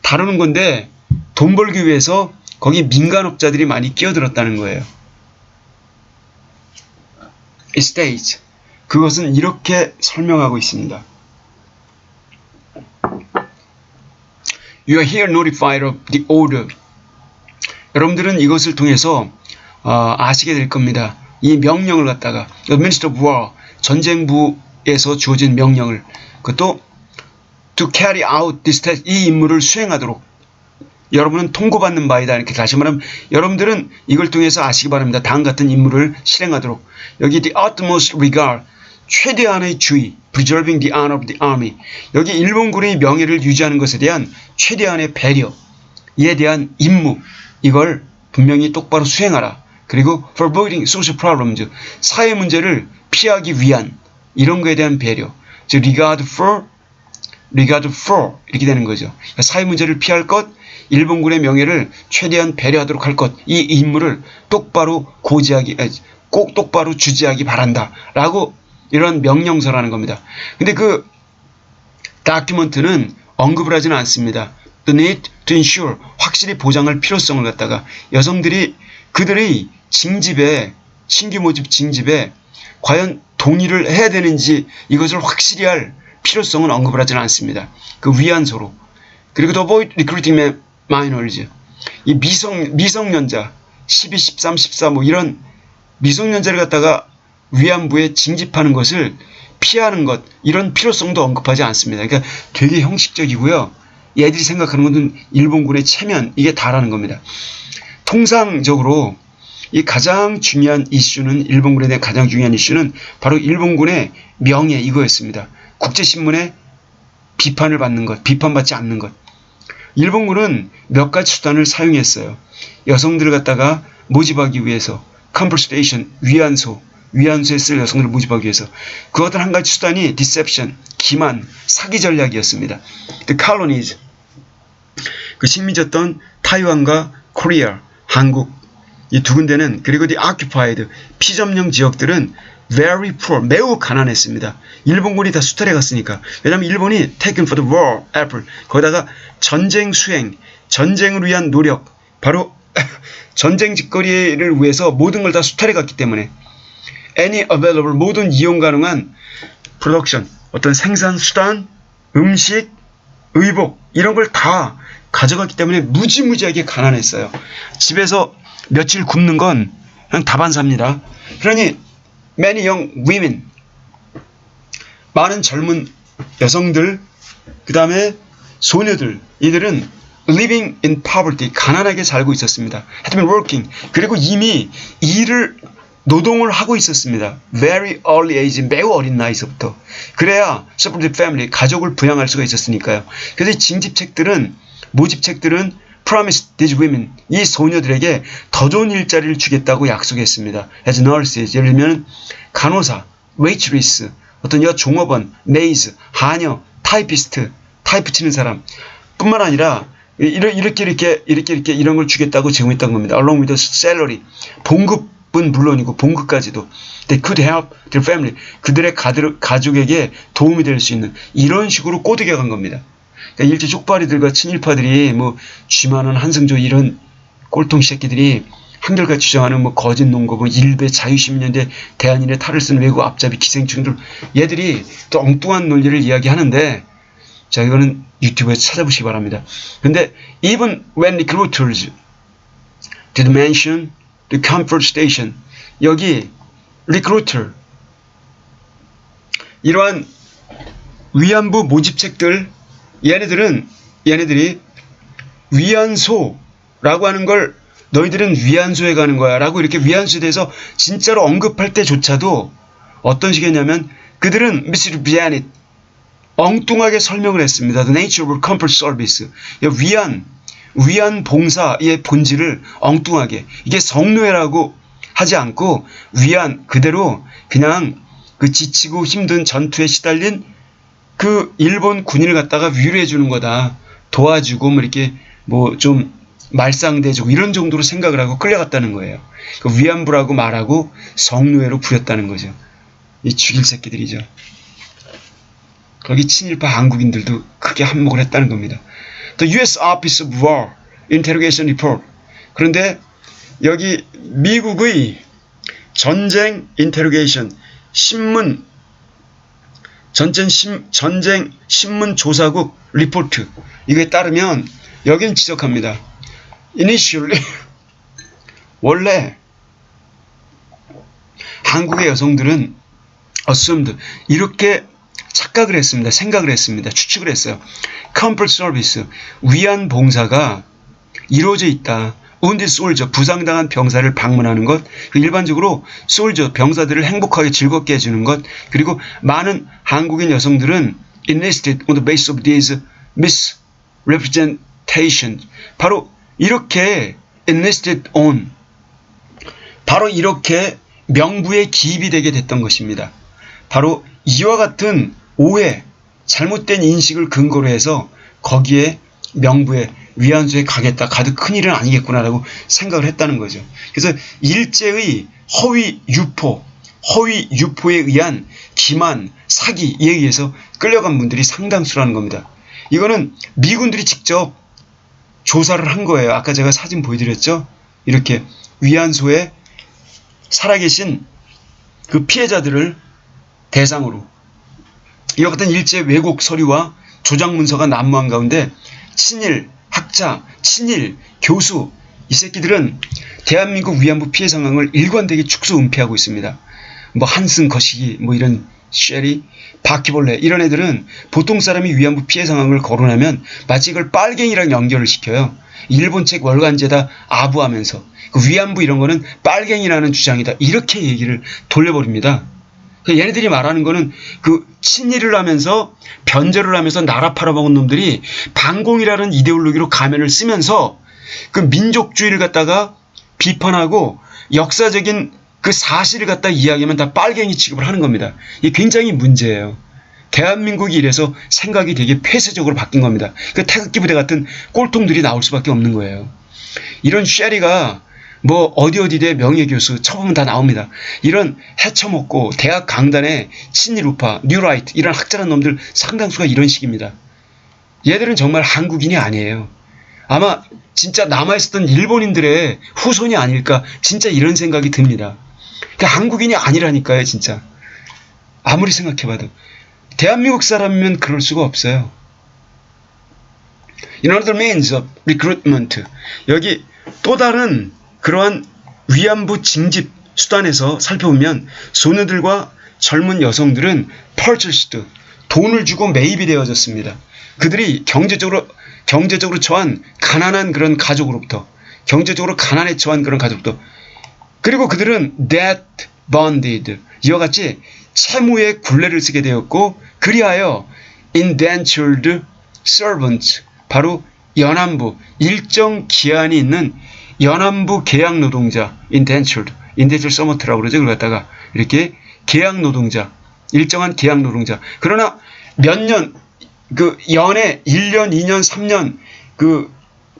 다루는 건데 돈 벌기 위해서 거기 민간업자들이 많이 끼어들었다는 거예요. It states, 그것은 이렇게 설명하고 있습니다. You are here notified of the order. 여러분들은 이것을 통해서 아시게 될 겁니다. 이 명령을 갖다가 The Minister of War, 전쟁부에서 주어진 명령을, 그것도 to carry out this task, 이 임무를 수행하도록 여러분은 통고받는 바이다. 이렇게 다시 말하면 여러분들은 이걸 통해서 아시기 바랍니다. 다음 같은 임무를 실행하도록. 여기 the utmost regard, 최대한의 주의, preserving the honor of the army, 여기 일본군의 명예를 유지하는 것에 대한 최대한의 배려, 이에 대한 임무, 이걸 분명히 똑바로 수행하라. 그리고 for avoiding social problems, 사회 문제를 피하기 위한 이런 거에 대한 배려, 즉 regard for 이렇게 되는 거죠. 그러니까 사회 문제를 피할 것, 일본군의 명예를 최대한 배려하도록 할 것, 이 임무를 똑바로 꼭 똑바로 주지하기 바란다 라고 이런 명령서라는 겁니다. 근데 그 다큐멘트는 언급을 하지는 않습니다. The need to ensure, 확실히 보장할 필요성을 갖다가 여성들이 그들의 징집에, 신규 모집 징집에 과연 동의를 해야 되는지 이것을 확실히 할 필요성은 언급을 하지는 않습니다. 그 위안소로. 그리고 to avoid recruiting minors, 이 미성년자 12, 13, 14 뭐 이런 미성년자를 갖다가 위안부에 징집하는 것을 피하는 것, 이런 필요성도 언급하지 않습니다. 그러니까 되게 형식적이고요. 얘들이 생각하는 것은 일본군의 체면, 이게 다라는 겁니다. 통상적으로 이 가장 중요한 이슈는, 일본군에 대한 가장 중요한 이슈는 바로 일본군의 명예, 이거였습니다. 국제신문에 비판을 받는 것, 비판받지 않는 것. 일본군은 몇 가지 수단을 사용했어요. 여성들을 갖다가 모집하기 위해서, compensation, 위안소에 쓸 여성들을 모집하기 위해서. 그 어떤 한 가지 수단이 deception, 기만, 사기 전략이었습니다. The colonies, 그 식민지였던 타이완과 코리아, 한국, 이 두 군데는, 그리고 the occupied, 피점령 지역들은 very poor, 매우 가난했습니다. 일본군이 다 수탈해 갔으니까. 왜냐하면 일본이 taken for the war effort, 거기다가 전쟁 수행, 전쟁을 위한 노력, 바로 전쟁 직거리를 위해서 모든 걸 다 수탈해 갔기 때문에 any available, 모든 이용 가능한 production, 어떤 생산 수단, 음식, 의복 이런 걸 다 가져갔기 때문에 무지무지하게 가난했어요. 집에서 며칠 굶는 건 그냥 다반사입니다. 그러니 many young women, 많은 젊은 여성들, 그 다음에 소녀들, 이들은 living in poverty, 가난하게 살고 있었습니다. had been working, 그리고 이미 노동을 하고 있었습니다. very early age, 매우 어린 나이서부터. 그래야 supported family, 가족을 부양할 수가 있었으니까요. 그래서 모집책들은 promised these women, 이 소녀들에게 더 좋은 일자리를 주겠다고 약속했습니다. as nurses, 예를 들면 간호사, waitress, 어떤 종업원, maid, 하녀, 타이피스트, 타이프 치는 사람 뿐만 아니라 이렇게 이런 걸 주겠다고 제공했던 겁니다. along with the salary, 봉급은 물론이고 봉급까지도 they could help their family, 그들의 가족에게 도움이 될 수 있는 이런 식으로 꼬드겨 간 겁니다. 그러니까 일제 족발이들과 친일파들이 쥐만한 한승조 이런 꼴통 새끼들이 한결같이 주장하는 거짓 농고, 일베 자유시민연대 대한인의 탈을 쓴 외국 앞잡이 기생충들, 얘들이 또 엉뚱한 논리를 이야기하는데, 자, 이거는 유튜브에서 찾아보시기 바랍니다. 근데 even when recruiters did mention the comfort station, 여기 recruiter, 이러한 위안부 모집책들, 얘네들이 위안소라고 하는 걸 너희들은 위안소에 가는 거야 라고 이렇게 위안소에 대해서 진짜로 언급할 때조차도 어떤 식이었냐면 그들은 misrepresented, 엉뚱하게 설명을 했습니다. The nature of comfort service, 위안 봉사의 본질을 엉뚱하게, 이게 성노예라고 하지 않고 그대로 그냥 그 지치고 힘든 전투에 시달린 그 일본 군인을 갖다가 위로해 주는 거다, 도와주고 이렇게 좀 말상대주고 이런 정도로 생각을 하고 끌려갔다는 거예요. 그 위안부라고 말하고 성노예로 부렸다는 거죠. 이 죽일 새끼들이죠. 거기 친일파 한국인들도 크게 한몫을 했다는 겁니다. The U.S. Office of War Interrogation Report. 그런데 여기 미국의 전쟁 인테로게이션 전쟁 신문 조사국 리포트, 이거에 따르면 여긴 지적합니다. Initially, 원래 한국의 여성들은 assumed, 이렇게 착각을 했습니다. 생각을 했습니다. 추측을 했어요. Comfort Service, 위안 봉사가 이루어져 있다. Wounded soldier, 부상당한 병사를 방문하는 것, 일반적으로 soldier, 병사들을 행복하게 즐겁게 해주는 것, 그리고 많은 한국인 여성들은 enlisted on the basis of these misrepresentations, 바로 이렇게 enlisted on, 바로 이렇게 명부에 기입이 되게 됐던 것입니다. 바로 이와 같은 오해, 잘못된 인식을 근거로 해서 거기에 명부에 위안소에 가도 큰일은 아니겠구나라고 생각을 했다는 거죠. 그래서 일제의 허위 유포에 의한 기만, 사기에 의해서 끌려간 분들이 상당수라는 겁니다. 이거는 미군들이 직접 조사를 한 거예요. 아까 제가 사진 보여드렸죠? 이렇게 위안소에 살아계신 그 피해자들을 대상으로 이와 같은 일제 왜곡 서류와 조작 문서가 난무한 가운데 친일 학자, 친일 교수, 이 새끼들은 대한민국 위안부 피해 상황을 일관되게 축소 은폐하고 있습니다. 한승 거시기, 이런 쉐리, 바퀴벌레, 이런 애들은 보통 사람이 위안부 피해 상황을 거론하면 마치 이걸 빨갱이랑 연결을 시켜요. 일본 책 월간지에다 아부하면서 그 위안부 이런 거는 빨갱이라는 주장이다, 이렇게 얘기를 돌려버립니다. 얘네들이 말하는 거는 그 친일을 하면서 변절을 하면서 나라 팔아먹은 놈들이 반공이라는 이데올로기로 가면을 쓰면서 그 민족주의를 갖다가 비판하고 역사적인 그 사실을 갖다 이야기하면 다 빨갱이 취급을 하는 겁니다. 이게 굉장히 문제예요. 대한민국이 이래서 생각이 되게 폐쇄적으로 바뀐 겁니다. 그 태극기 부대 같은 꼴통들이 나올 수밖에 없는 거예요. 이런 쉐리가 뭐 어디에 명예교수 쳐보면 다 나옵니다. 이런 해쳐먹고 대학 강단에 친일우파, 뉴라이트 이런 학자란 놈들 상당수가 이런 식입니다. 얘들은 정말 한국인이 아니에요. 아마 진짜 남아있었던 일본인들의 후손이 아닐까 진짜 이런 생각이 듭니다. 그러니까 한국인이 아니라니까요 진짜. 아무리 생각해봐도. 대한민국 사람이면 그럴 수가 없어요. Another means of recruitment. 여기 또 다른 그러한 위안부 징집 수단에서 살펴보면 소녀들과 젊은 여성들은 purchased, 돈을 주고 매입이 되어졌습니다. 그들이 경제적으로 처한 가난한 그런 가족으로부터, 경제적으로 가난에 처한 그런 가족부터, 그리고 그들은 debt bonded, 이와 같이 채무의 굴레를 쓰게 되었고, 그리하여 indentured servants, 바로 연안부, 일정 기한이 있는 연안부 계약 노동자, indentured servant라고 그러죠. 그걸 갖다가 이렇게 계약 노동자, 일정한 계약 노동자. 그러나 몇 년, 그 연애 1년, 2년, 3년 그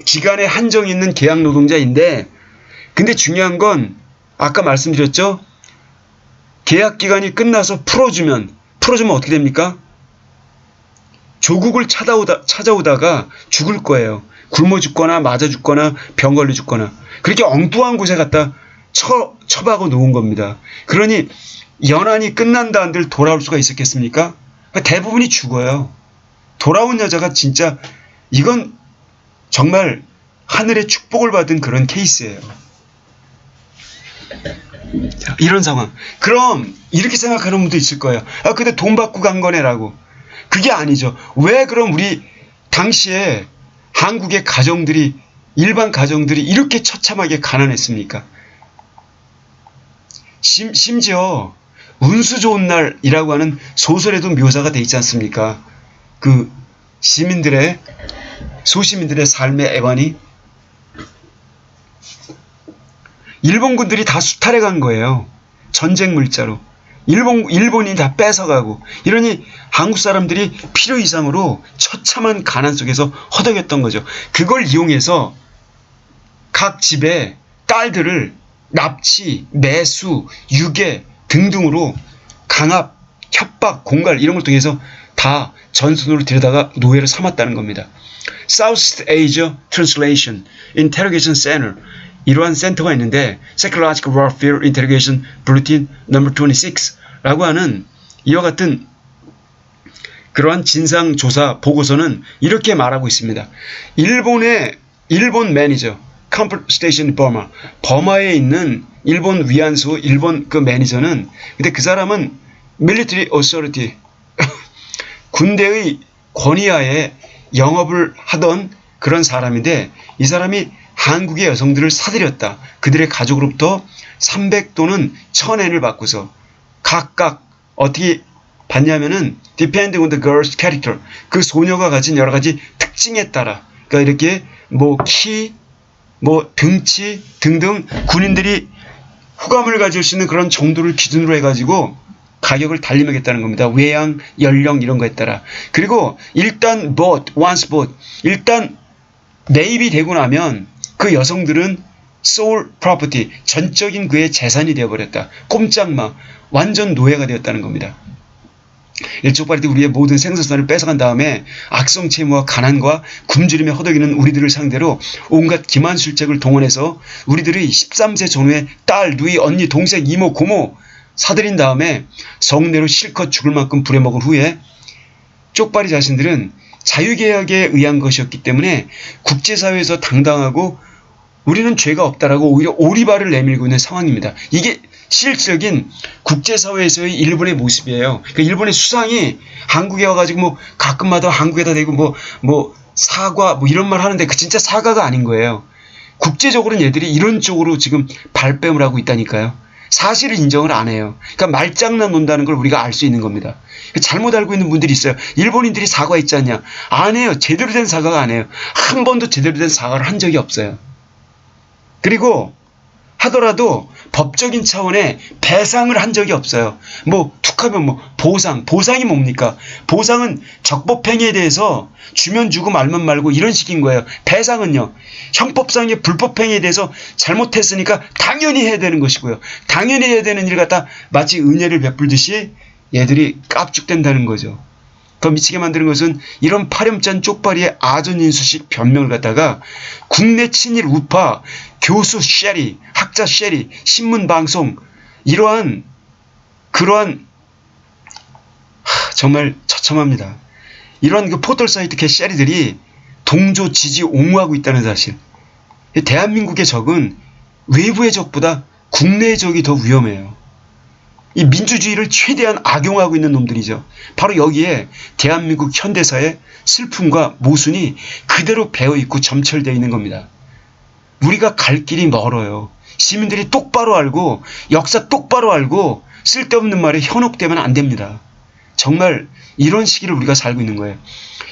기간에 한정이 있는 계약 노동자인데, 근데 중요한 건 아까 말씀드렸죠. 계약 기간이 끝나서 풀어주면 어떻게 됩니까? 조국을 찾아오다가 죽을 거예요. 굶어 죽거나 맞아 죽거나 병 걸려 죽거나. 그렇게 엉뚱한 곳에 갖다 처박아 놓은 겁니다. 그러니 연한이 끝난다 한들 돌아올 수가 있었겠습니까? 대부분이 죽어요. 돌아온 여자가 진짜 이건 정말 하늘의 축복을 받은 그런 케이스예요. 이런 상황. 그럼 이렇게 생각하는 분도 있을 거예요. 아, 근데 돈 받고 간 거네라고. 그게 아니죠. 왜 그럼 우리 당시에 한국의 가정들이, 일반 가정들이 이렇게 처참하게 가난했습니까? 심지어 운수 좋은 날이라고 하는 소설에도 묘사가 돼 있지 않습니까? 그 소시민들의 삶의 애환이. 일본군들이 다 수탈해 간 거예요. 전쟁 물자로. 일본이 다 뺏어가고. 이러니 한국 사람들이 필요 이상으로 처참한 가난 속에서 허덕였던 거죠. 그걸 이용해서 각 집에 딸들을 납치, 매수, 유괴 등등으로 강압, 협박, 공갈 이런 걸 통해서 다 전선으로 들여다가 노예를 삼았다는 겁니다. South Asia Translation Interrogation Center, 이러한 센터가 있는데 Psychological Warfare Interrogation Bulletin No. 26라고 하는 이와 같은 그러한 진상조사 보고서는 이렇게 말하고 있습니다. 일본 매니저 Comfort Station Burma, 버마에 있는 일본 위안소 일본 그 매니저는, 근데 그 사람은 Military Authority 군대의 권위하에 영업을 하던 그런 사람인데, 이 사람이 한국의 여성들을 사들였다. 그들의 가족으로부터 300 또는 1000엔을 받고서 각각 어떻게 받냐면은 depending on the girl's character, 그 소녀가 가진 여러 가지 특징에 따라, 그러니까 이렇게 뭐 키, 뭐 등치 등등 군인들이 호감을 가질 수 있는 그런 정도를 기준으로 해가지고 가격을 달리매겠다는 겁니다. 외양, 연령 이런 거에 따라. 그리고 일단 once bought, 일단 매입이 되고 나면 그 여성들은 sole property, 전적인 그의 재산이 되어버렸다. 꼼짝마, 완전 노예가 되었다는 겁니다. 일촉바리티 우리의 모든 생사선을 뺏어간 다음에 악성 채무와 가난과 굶주림에 허덕이는 우리들을 상대로 온갖 기만술책을 동원해서 우리들의 13세 전후의 딸, 누이, 언니, 동생, 이모, 고모 사들인 다음에 성내로 실컷 죽을 만큼 부려먹은 후에 쪽발이 자신들은 자유계약에 의한 것이었기 때문에 국제사회에서 당당하고 우리는 죄가 없다라고 오히려 오리발을 내밀고 있는 상황입니다. 이게 실질적인 국제사회에서의 일본의 모습이에요. 그러니까 일본의 수상이 한국에 와가지고 뭐 가끔마다 한국에다 대고 뭐 사과 뭐 이런 말 하는데 그 진짜 사과가 아닌 거예요. 국제적으로는 얘들이 이런 쪽으로 지금 발뺌을 하고 있다니까요. 사실을 인정을 안 해요. 그러니까 말장난 논다는 걸 우리가 알 수 있는 겁니다. 잘못 알고 있는 분들이 있어요. 일본인들이 사과했지 않냐? 안 해요. 제대로 된 사과가 안 해요. 한 번도 제대로 된 사과를 한 적이 없어요. 그리고 하더라도 법적인 차원의 배상을 한 적이 없어요. 뭐 툭하면 뭐 보상이 뭡니까? 보상은 적법행위에 대해서 주면 주고 말면 말고 이런 식인 거예요. 배상은요, 형법상의 불법행위에 대해서 잘못했으니까 당연히 해야 되는 것이고요. 당연히 해야 되는 일 갖다 마치 은혜를 베풀듯이 얘들이 깝죽된다는 거죠. 더 미치게 만드는 것은 이런 파렴짠 쪽발이의 아전인수식 변명을 갖다가 국내 친일 우파 교수 쉐리, 학자 쉐리, 신문 방송 그러한 정말 처참합니다. 이러한 그 포털 사이트 쉐리들이 동조 지지 옹호하고 있다는 사실. 대한민국의 적은 외부의 적보다 국내의 적이 더 위험해요. 이 민주주의를 최대한 악용하고 있는 놈들이죠. 바로 여기에 대한민국 현대사의 슬픔과 모순이 그대로 배어있고 점철되어 있는 겁니다. 우리가 갈 길이 멀어요. 시민들이 똑바로 알고 역사 똑바로 알고 쓸데없는 말에 현혹되면 안 됩니다. 정말 이런 시기를 우리가 살고 있는 거예요.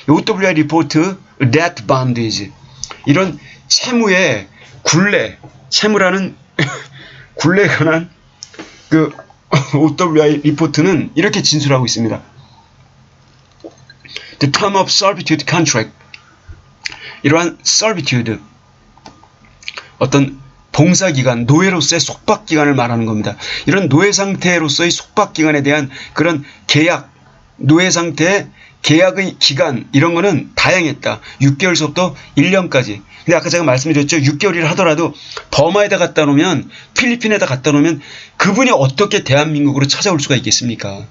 OWI 리포트 Debt Bondage, 이런 채무의 굴레, 채무라는 굴레에 관한 그 OWI 리포트는 이렇게 진술하고 있습니다. The term of servitude contract, 이러한 servitude, 어떤 봉사기간, 노예로서의 속박기간을 말하는 겁니다. 이런 노예 상태로서의 속박기간에 대한 그런 계약, 노예 상태의 계약의 기간, 이런 거는 다양했다. 6개월서부터 1년까지. 근데 아까 제가 말씀드렸죠. 6개월이라 하더라도 버마에다 갖다 놓으면, 필리핀에다 갖다 놓으면 그분이 어떻게 대한민국으로 찾아올 수가 있겠습니까?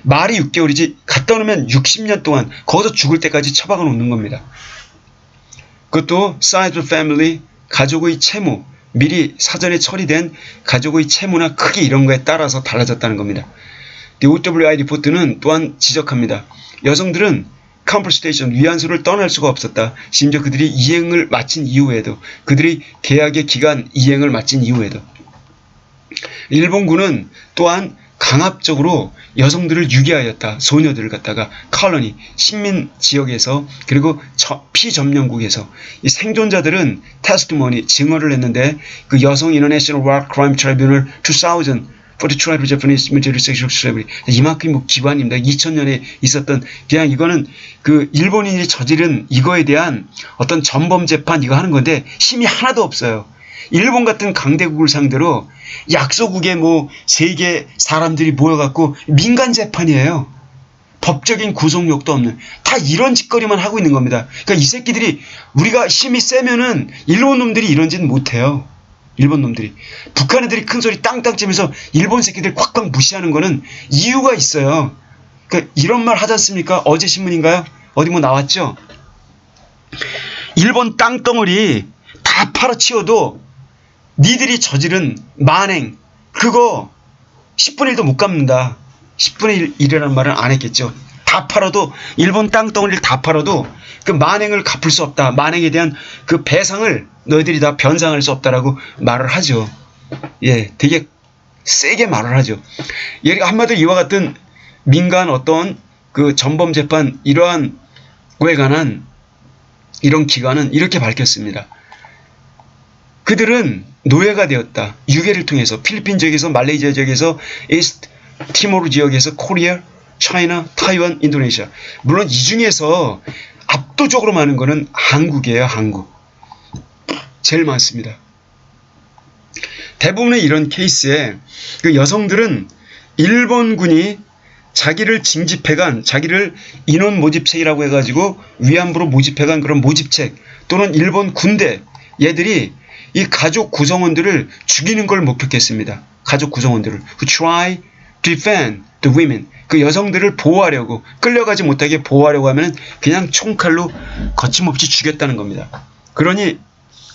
말이 6개월이지 갖다 놓으면 60년 동안 거기서 죽을 때까지 처박아 놓는 겁니다. 그것도 size of family, 가족의 채무, 미리 사전에 처리된 가족의 채무나 크기 이런 거에 따라서 달라졌다는 겁니다. OWI 리포트는 또한 지적합니다. 여성들은 컴플스테이션, 위안소를 떠날 수가 없었다. 심지어 그들이 이행을 마친 이후에도, 그들이 계약의 기간 이행을 마친 이후에도. 일본군은 또한 강압적으로 여성들을 유기하였다. 소녀들을 갖다가 컬러니, 식민 지역에서, 그리고 피점령국에서. 이 생존자들은 테스트머니, 증언을 했는데, 그 여성 인터내셔널 워 크라임 트라이뷰널 2000 for the tribe of Japanese military sexual slavery, 이만큼 뭐 기관입니다. 2000년에 있었던, 그냥 이거는 그 일본인이 저지른 이거에 대한 어떤 전범 재판 이거 하는 건데 힘이 하나도 없어요. 일본 같은 강대국을 상대로 약소국의 뭐 세계 사람들이 모여갖고 민간 재판이에요. 법적인 구속력도 없는, 다 이런 짓거리만 하고 있는 겁니다. 그러니까 이 새끼들이, 우리가 힘이 세면은 일본 놈들이 이런 짓 못해요. 일본 놈들이. 북한 애들이 큰 소리 땅땅 치면서 일본 새끼들 콱콱 무시하는 거는 이유가 있어요. 그러니까 이런 말 하지 않습니까? 어제 신문인가요? 어디 뭐 나왔죠? 일본 땅덩어리 다 팔아치워도 니들이 저지른 그거 10분의 1도 못 갚는다. 10분의 1이라는 말은 안 했겠죠. 다 팔아도, 일본 땅덩어리를 다 팔아도 그 만행을 갚을 수 없다. 만행에 대한 그 배상을 너희들이 다 변상할 수 없다라고 말을 하죠. 예, 되게 세게 말을 하죠. 한마디로 이와 같은 민간 어떤 그 전범 재판, 이러한 거에 관한 이런 기관은 이렇게 밝혔습니다. 그들은 노예가 되었다. 유괴를 통해서 필리핀 지역에서, 말레이시아 지역에서, 이스트 티모르 지역에서, 코리아, 차이나, 타이완, 인도네시아. 물론 이 중에서 압도적으로 많은 거는 한국이에요. 한국. 제일 많습니다. 대부분의 이런 케이스에 그 여성들은 일본군이 자기를 징집해간, 자기를 인원 모집책이라고 해가지고 위안부로 모집해간 그런 모집책, 또는 일본 군대, 얘들이 이 가족 구성원들을 죽이는 걸 목격했습니다. 가족 구성원들을. Who try to defend the women. 그 여성들을 보호하려고, 끌려가지 못하게 보호하려고 하면 그냥 총칼로 거침없이 죽였다는 겁니다. 그러니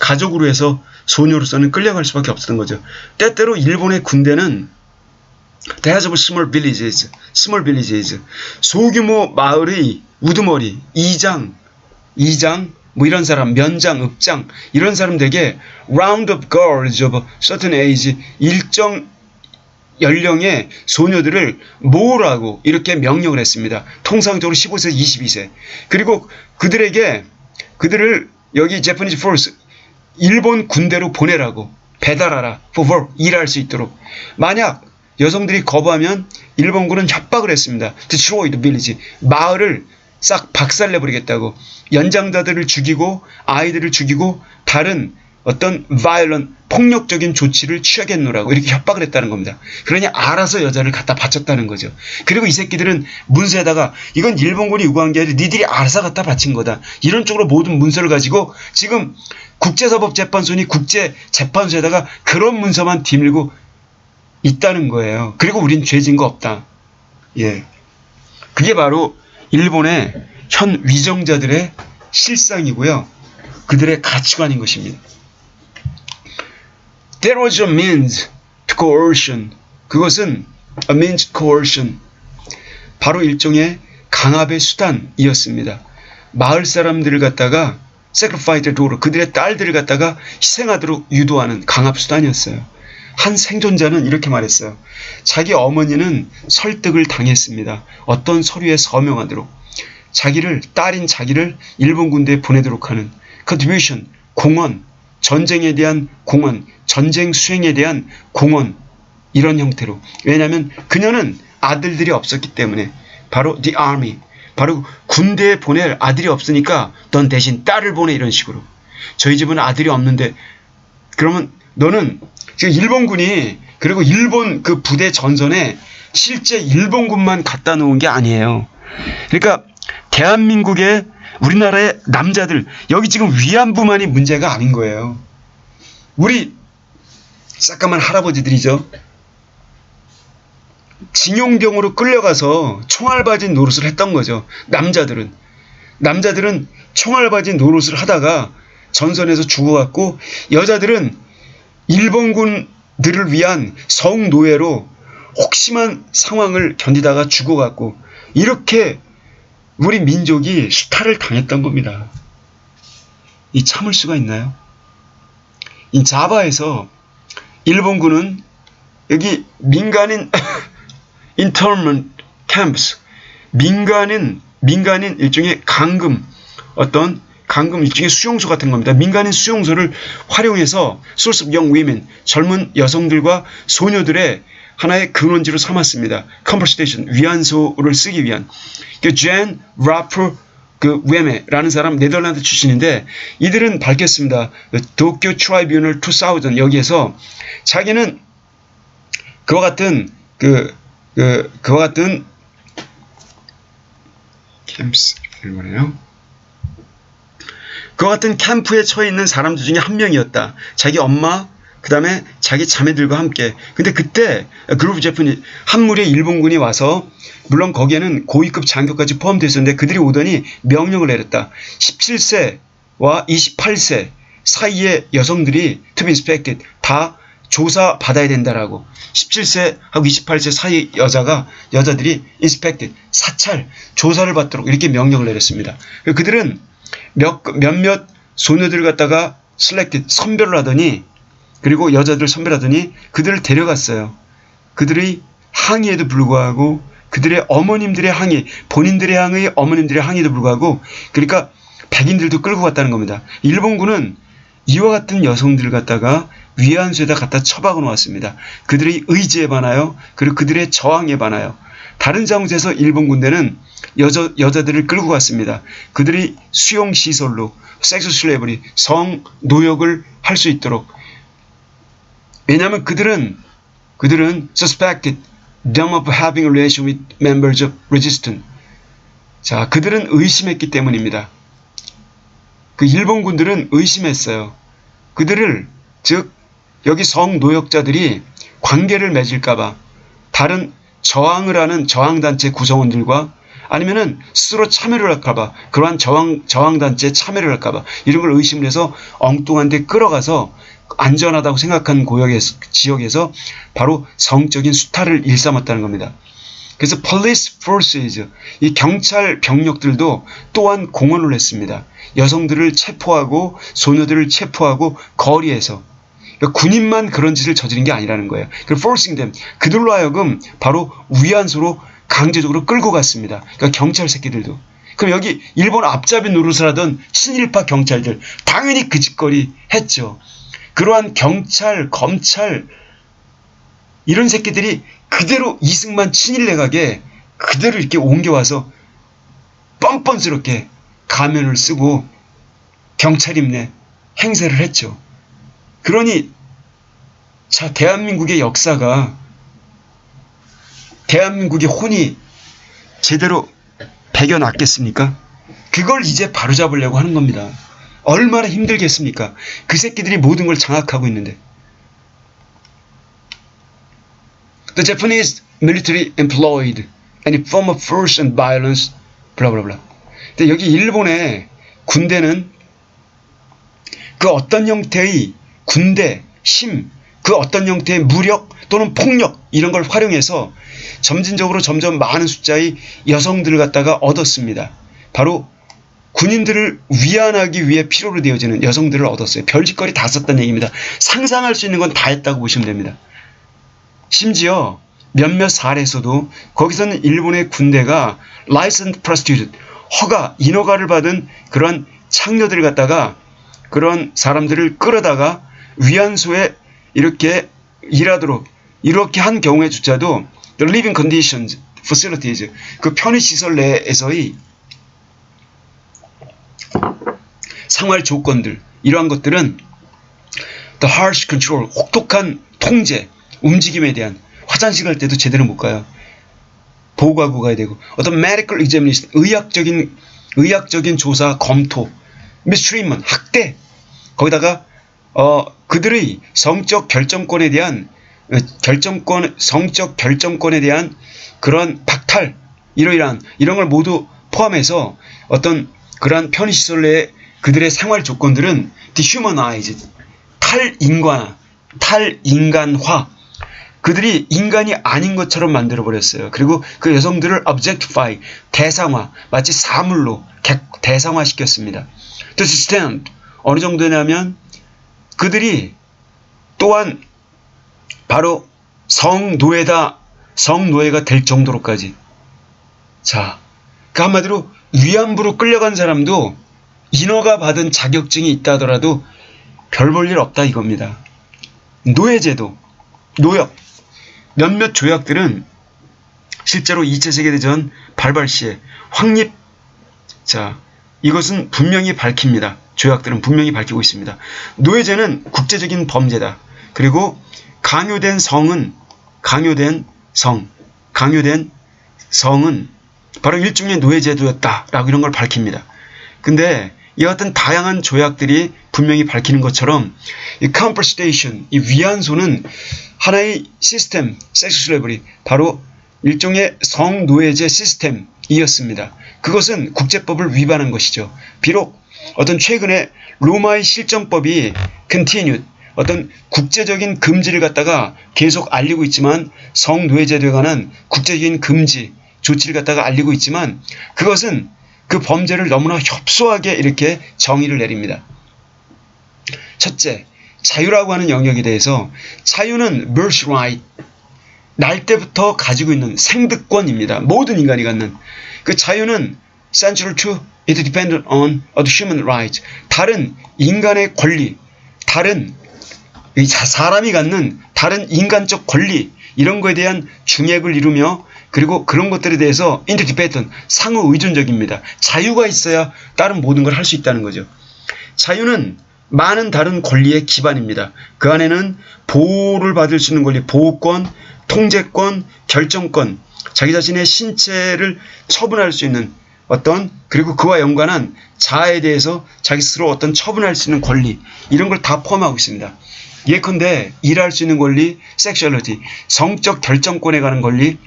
가족으로 해서 소녀로서는 끌려갈 수밖에 없었던 거죠. 때때로 일본의 군대는 They have small villages. 소규모 마을의 우두머리, 이장, 뭐 이런 사람, 면장, 읍장, 이런 사람들에게 round of girls of certain age, 일정 연령의 소녀들을 모으라고 이렇게 명령을 했습니다. 통상적으로 15세에서 22세. 그리고 그들을 여기 Japanese force, 일본 군대로 보내라고, 배달하라. for work. 일할 수 있도록. 만약 여성들이 거부하면 일본군은 협박을 했습니다. destroy the village. 마을을 싹 박살내버리겠다고. 연장자들을 죽이고 아이들을 죽이고 다른 어떤 violent, 폭력적인 조치를 취하겠노라고 이렇게 협박을 했다는 겁니다. 그러니 알아서 여자를 갖다 바쳤다는 거죠. 그리고 이 새끼들은 문서에다가 이건 일본군이 요구한 게 아니라 니들이 알아서 갖다 바친 거다. 이런 쪽으로 모든 문서를 가지고 지금 국제사법재판소니 국제재판소에다가 그런 문서만 뒤밀고 있다는 거예요. 그리고 우린 죄진 거 없다. 예, 그게 바로 일본의 현 위정자들의 실상이고요. 그들의 가치관인 것입니다. There was a means to coercion. 그것은 a means to coercion. 바로 일종의 강압의 수단이었습니다. 마을 사람들을 갖다가 sacrifice their daughter. 그들의 딸들을 갖다가 희생하도록 유도하는 강압 수단이었어요. 한 생존자는 이렇게 말했어요. 자기 어머니는 설득을 당했습니다. 어떤 서류에 서명하도록. 딸인 자기를 일본 군대에 보내도록 하는 contribution, 공헌, 전쟁에 대한 공헌, 전쟁 수행에 대한 공헌, 이런 형태로. 왜냐하면 그녀는 아들들이 없었기 때문에. 바로 the army, 바로 군대에 보낼 아들이 없으니까 넌 대신 딸을 보내, 이런 식으로. 저희 집은 아들이 없는데 그러면 너는 지금 일본군이, 그리고 일본 그 부대 전선에 실제 일본군만 갖다 놓은 게 아니에요. 그러니까 대한민국의 우리나라의 남자들, 여기 지금 위안부만이 문제가 아닌 거예요. 우리 새까만 할아버지들이죠. 징용병으로 끌려가서 총알바지 노릇을 했던 거죠. 남자들은 총알바지 노릇을 하다가 전선에서 죽어갔고, 여자들은 일본군들을 위한 성노예로 혹심한 상황을 견디다가 죽어갔고, 이렇게 우리 민족이 수탈을 당했던 겁니다. 이 참을 수가 있나요? 이 자바에서 일본군은 여기 민간인 internment camps, 민간인 일종의 강금 일종의 수용소 같은 겁니다. 민간인 수용소를 활용해서 source of young women, 젊은 여성들과 소녀들의 하나의 근원지로 삼았습니다. 컴퍼스테이션, 위안소를 쓰기 위한. 젠 라프 웨메라는 사람, 네덜란드 출신인데, 이들은 밝혔습니다. 도쿄 트라이뷰널 2000, 여기에서 자기는 그와 같은 캠프스, 뭐래요? 그와 같은 캠프에 처해 있는 사람들 중에 한 명이었다. 자기 엄마, 그 다음에 자기 자매들과 함께. 근데 그때 그룹 제품이 한 무리의 일본군이 와서, 물론 거기에는 고위급 장교까지 포함되어 있었는데, 그들이 오더니 명령을 내렸다. 17세와 28세 사이의 여성들이 to be inspected, 다 조사 받아야 된다라고. 17세하고 28세 사이 여자들이 inspected, 사찰, 조사를 받도록 이렇게 명령을 내렸습니다. 그들은 몇몇 소녀들을 갖다가 selected, 선별을 하더니, 그리고 여자들 선별하더니 그들을 데려갔어요. 그들의 항의에도 불구하고, 그들의 어머님들의 항의, 본인들의 항의, 어머님들의 항의에도 불구하고, 그러니까 백인들도 끌고 갔다는 겁니다. 일본군은 이와 같은 여성들을 갖다가 위안소에다 갖다 처박아 놓았습니다. 그들의 의지에 반하여, 그리고 그들의 저항에 반하여. 다른 장소에서 일본 군대는 여자들을 끌고 갔습니다. 그들이 수용시설로 섹스 슬레이버리, 성노역을 할 수 있도록. 왜냐하면 그들은 suspected them of having a relation with members of resistance. 자, 그들은 의심했기 때문입니다. 그 일본군들은 의심했어요. 그들을, 즉 여기 성노역자들이 관계를 맺을까봐, 다른 저항을 하는 저항단체 구성원들과, 아니면은 스스로 참여를 할까봐, 그러한 저항단체에 참여를 할까봐, 이런 걸 의심을 해서 엉뚱한 데 끌어가서 안전하다고 생각한 지역에서 바로 성적인 수탈을 일삼았다는 겁니다. 그래서 police forces, 이 경찰 병력들도 또한 공헌을 했습니다. 여성들을 체포하고 소녀들을 체포하고 거리에서. 그러니까 군인만 그런 짓을 저지른 게 아니라는 거예요. 그리고 forcing them, 그들로 하여금 바로 위안소로 강제적으로 끌고 갔습니다. 그러니까 경찰 새끼들도. 그럼 여기 일본 앞잡이 노릇을 하던 친일파 경찰들 당연히 그 짓거리 했죠. 그러한 경찰, 검찰 이런 새끼들이 그대로 이승만 친일내각에 그대로 이렇게 옮겨와서 뻔뻔스럽게 가면을 쓰고 경찰임내 행세를 했죠. 그러니 자, 대한민국의 역사가, 대한민국의 혼이 제대로 배겨났겠습니까? 그걸 이제 바로잡으려고 하는 겁니다. 얼마나 힘들겠습니까? 그 새끼들이 모든 걸 장악하고 있는데. The Japanese military employed any form of force and violence, 블라블라블라. 근데 여기 일본의 군대는 그 어떤 형태의 군대, 힘, 그 어떤 형태의 무력 또는 폭력 이런 걸 활용해서 점진적으로 점점 많은 숫자의 여성들을 갖다가 얻었습니다. 바로 군인들을 위안하기 위해 필요로 되어지는 여성들을 얻었어요. 별짓거리 다 썼다는 얘기입니다. 상상할 수 있는 건 다 했다고 보시면 됩니다. 심지어 몇몇 사례에서도 거기서는 일본의 군대가 licensed prostitute, 허가, 인허가를 받은 그런 창녀들을 갖다가 그런 사람들을 끌어다가 위안소에 이렇게 일하도록 이렇게 한 경우에조차도 the living conditions, facilities, 그 편의시설 내에서의 생활 조건들 이러한 것들은 the harsh control, 혹독한 통제, 움직임에 대한 화장실 갈 때도 제대로 못 가요. 보고하고 가야 되고 어떤 medical examination, 의학적인 조사, 검토, mistreatment, 학대 거기다가 그들의 성적 결정권에 대한 성적 결정권에 대한 그런 박탈 이런 걸 모두 포함해서 어떤 그러한 편의시설 내에 그들의 생활 조건들은 dehumanized, 탈인간화, 그들이 인간이 아닌 것처럼 만들어버렸어요. 그리고 그 여성들을 objectify, 대상화, 마치 사물로 대상화시켰습니다. To stand, 어느 정도냐면 그들이 또한 바로 성노예가 될 정도로까지. 자, 그 한마디로 위안부로 끌려간 사람도 인허가 받은 자격증이 있다 하더라도 별 볼 일 없다 이겁니다. 노예제도, 노역, 몇몇 조약들은 실제로 2차 세계대전 발발 시에 확립, 자, 이것은 분명히 밝힙니다. 조약들은 분명히 밝히고 있습니다. 노예제는 국제적인 범죄다. 그리고 강요된 성은 바로 일종의 노예제도였다라고 이런 걸 밝힙니다. 근데 이 같은 다양한 조약들이 분명히 밝히는 것처럼 이 compensation, 이 위안소는 하나의 시스템, 섹스 슬레이버리, 바로 일종의 성노예제 시스템이었습니다. 그것은 국제법을 위반한 것이죠. 비록 어떤 최근에 로마의 실정법이 continued, 어떤 국제적인 금지를 갖다가 계속 알리고 있지만 성노예제도에 관한 국제적인 금지 조치를 갖다가 알리고 있지만 그것은 그 범죄를 너무나 협소하게 이렇게 정의를 내립니다. 첫째, 자유라고 하는 영역에 대해서 자유는 birthright, 날 때부터 가지고 있는 생득권입니다. 모든 인간이 갖는 그 자유는 central to it dependent on other human rights, 다른 인간의 권리, 다른 사람이 갖는 다른 인간적 권리 이런 거에 대한 중액을 이루며 그리고 그런 것들에 대해서 interdependent, 상호 의존적입니다. 자유가 있어야 다른 모든 걸 할 수 있다는 거죠. 자유는 많은 다른 권리의 기반입니다. 그 안에는 보호를 받을 수 있는 권리, 보호권, 통제권, 결정권, 자기 자신의 신체를 처분할 수 있는 어떤, 그리고 그와 연관한 자아에 대해서 자기 스스로 어떤 처분할 수 있는 권리, 이런 걸 다 포함하고 있습니다. 예컨대 일할 수 있는 권리, 섹슈얼리티, 성적 결정권에 관한 권리,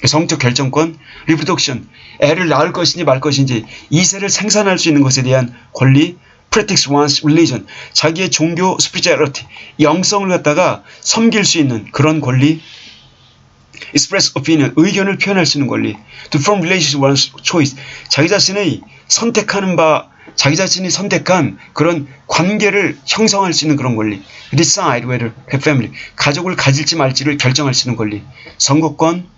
성적 결정권, 리프로덕션, 애를 낳을 것인지 말 것인지 이세를 생산할 수 있는 것에 대한 권리, practice one's religion, 자기의 종교, spirituality, 영성을 갖다가 섬길 수 있는 그런 권리, express opinion, 의견을 표현할 수 있는 권리, to form relationship one's choice, 자기 자신의 선택하는 바, 자기 자신이 선택한 그런 관계를 형성할 수 있는 그런 권리, decide whether to have family, 가족을 가질지 말지를 결정할 수 있는 권리, 선거권,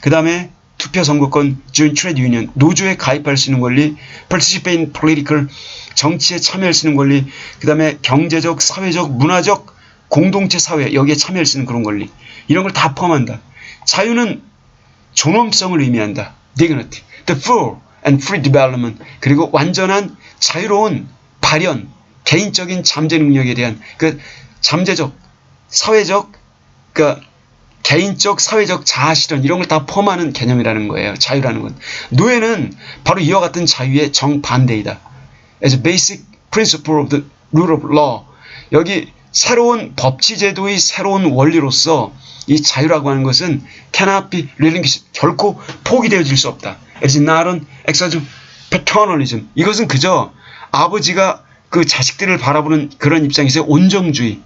그 다음에 투표 선거권, join trade union, 노조에 가입할 수 있는 권리, participate in political, 정치에 참여할 수 있는 권리, 그 다음에 경제적, 사회적, 문화적 공동체 사회, 여기에 참여할 수 있는 그런 권리, 이런 걸 다 포함한다. 자유는 존엄성을 의미한다. dignity, the full and free development, 그리고 완전한 자유로운 발현, 개인적인 잠재 능력에 대한 그 잠재적, 사회적, 그 개인적, 사회적 자아 실현, 이런 걸 다 포함하는 개념이라는 거예요. 자유라는 건. 노예는 바로 이와 같은 자유의 정반대이다. As a basic principle of the rule of law. 여기 새로운 법치제도의 새로운 원리로서 이 자유라고 하는 것은 cannot be relinquished. 결코 포기되어질 수 없다. It is not an exercise of paternalism. 이것은 그저 아버지가 그 자식들을 바라보는 그런 입장에서 온정주의,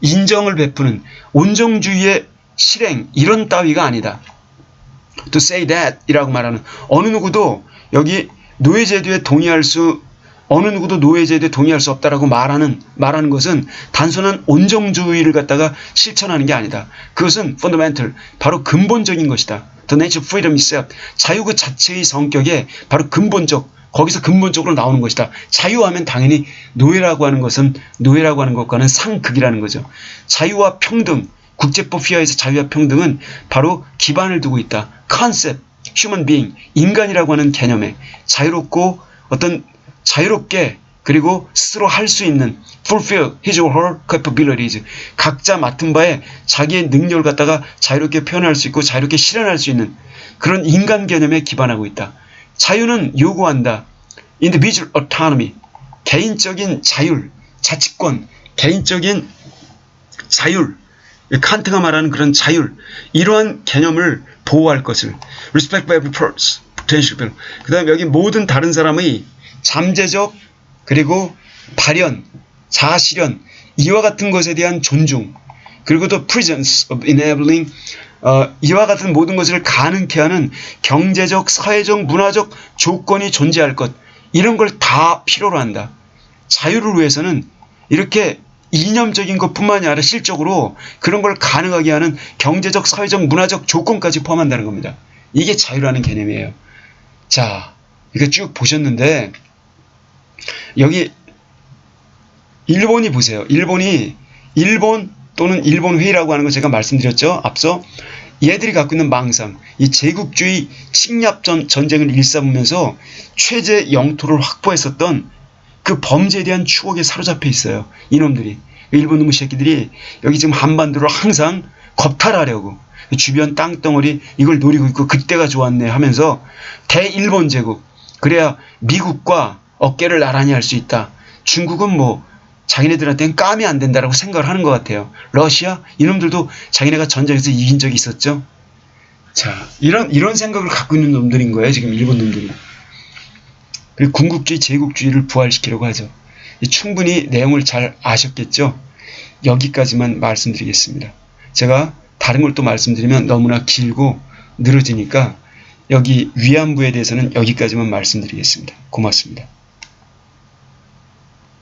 인정을 베푸는 온정주의의 실행, 이런 따위가 아니다. To say that 이라고 말하는, 어느 누구도 노예제도에 동의할 수 없다라고 말하는 것은 단순한 온정주의를 갖다가 실천하는 게 아니다. 그것은 fundamental, 바로 근본적인 것이다. The nature of freedom itself, 자유 그 자체의 성격에 바로 거기서 근본적으로 나오는 것이다. 자유하면 당연히 노예라고 하는 것과는 상극이라는 거죠. 자유와 평등, 국제법 휘하에서 자유와 평등은 바로 기반을 두고 있다. concept, human being, 인간이라고 하는 개념에 자유롭게 그리고 스스로 할 수 있는 fulfill his or her capabilities, 각자 맡은 바에 자기의 능력을 갖다가 자유롭게 표현할 수 있고 자유롭게 실현할 수 있는 그런 인간 개념에 기반하고 있다. 자유는 요구한다. individual autonomy, 개인적인 자율, 자치권, 개인적인 자율, 칸트가 말하는 그런 자율, 이러한 개념을 보호할 것을 respect by every person, potential. 그 다음에 여기 모든 다른 사람의 잠재적 그리고 발현, 자아실현, 이와 같은 것에 대한 존중, 그리고 또 presence of enabling, 이와 같은 모든 것을 가능케 하는 경제적, 사회적, 문화적 조건이 존재할 것, 이런 걸 다 필요로 한다. 자유를 위해서는 이렇게 이념적인 것뿐만이 아니라 실적으로 그런 걸 가능하게 하는 경제적, 사회적, 문화적 조건까지 포함한다는 겁니다. 이게 자유라는 개념이에요. 자, 이거 쭉 보셨는데 여기 일본이 보세요. 일본 또는 일본회의라고 하는 거 제가 말씀드렸죠. 앞서 얘들이 갖고 있는 망상, 이 제국주의 침략 전쟁을 일삼으면서 최재 영토를 확보했었던 그 범죄에 대한 추억에 사로잡혀 있어요. 이놈들이. 일본 놈의 새끼들이 여기 지금 한반도를 항상 겁탈하려고 주변 땅덩어리 이걸 노리고 있고 그때가 좋았네 하면서 대일본 제국, 그래야 미국과 어깨를 나란히 할 수 있다. 중국은 뭐 자기네들한테는 까면 안 된다라고 생각을 하는 것 같아요. 러시아 이놈들도 자기네가 전쟁에서 이긴 적이 있었죠. 자, 이런 생각을 갖고 있는 놈들인 거예요. 지금 일본 놈들이. 그리고 군국주의, 제국주의를 부활시키려고 하죠. 충분히 내용을 잘 아셨겠죠? 여기까지만 말씀드리겠습니다. 제가 다른 걸 또 말씀드리면 너무나 길고 늘어지니까 여기 위안부에 대해서는 여기까지만 말씀드리겠습니다. 고맙습니다.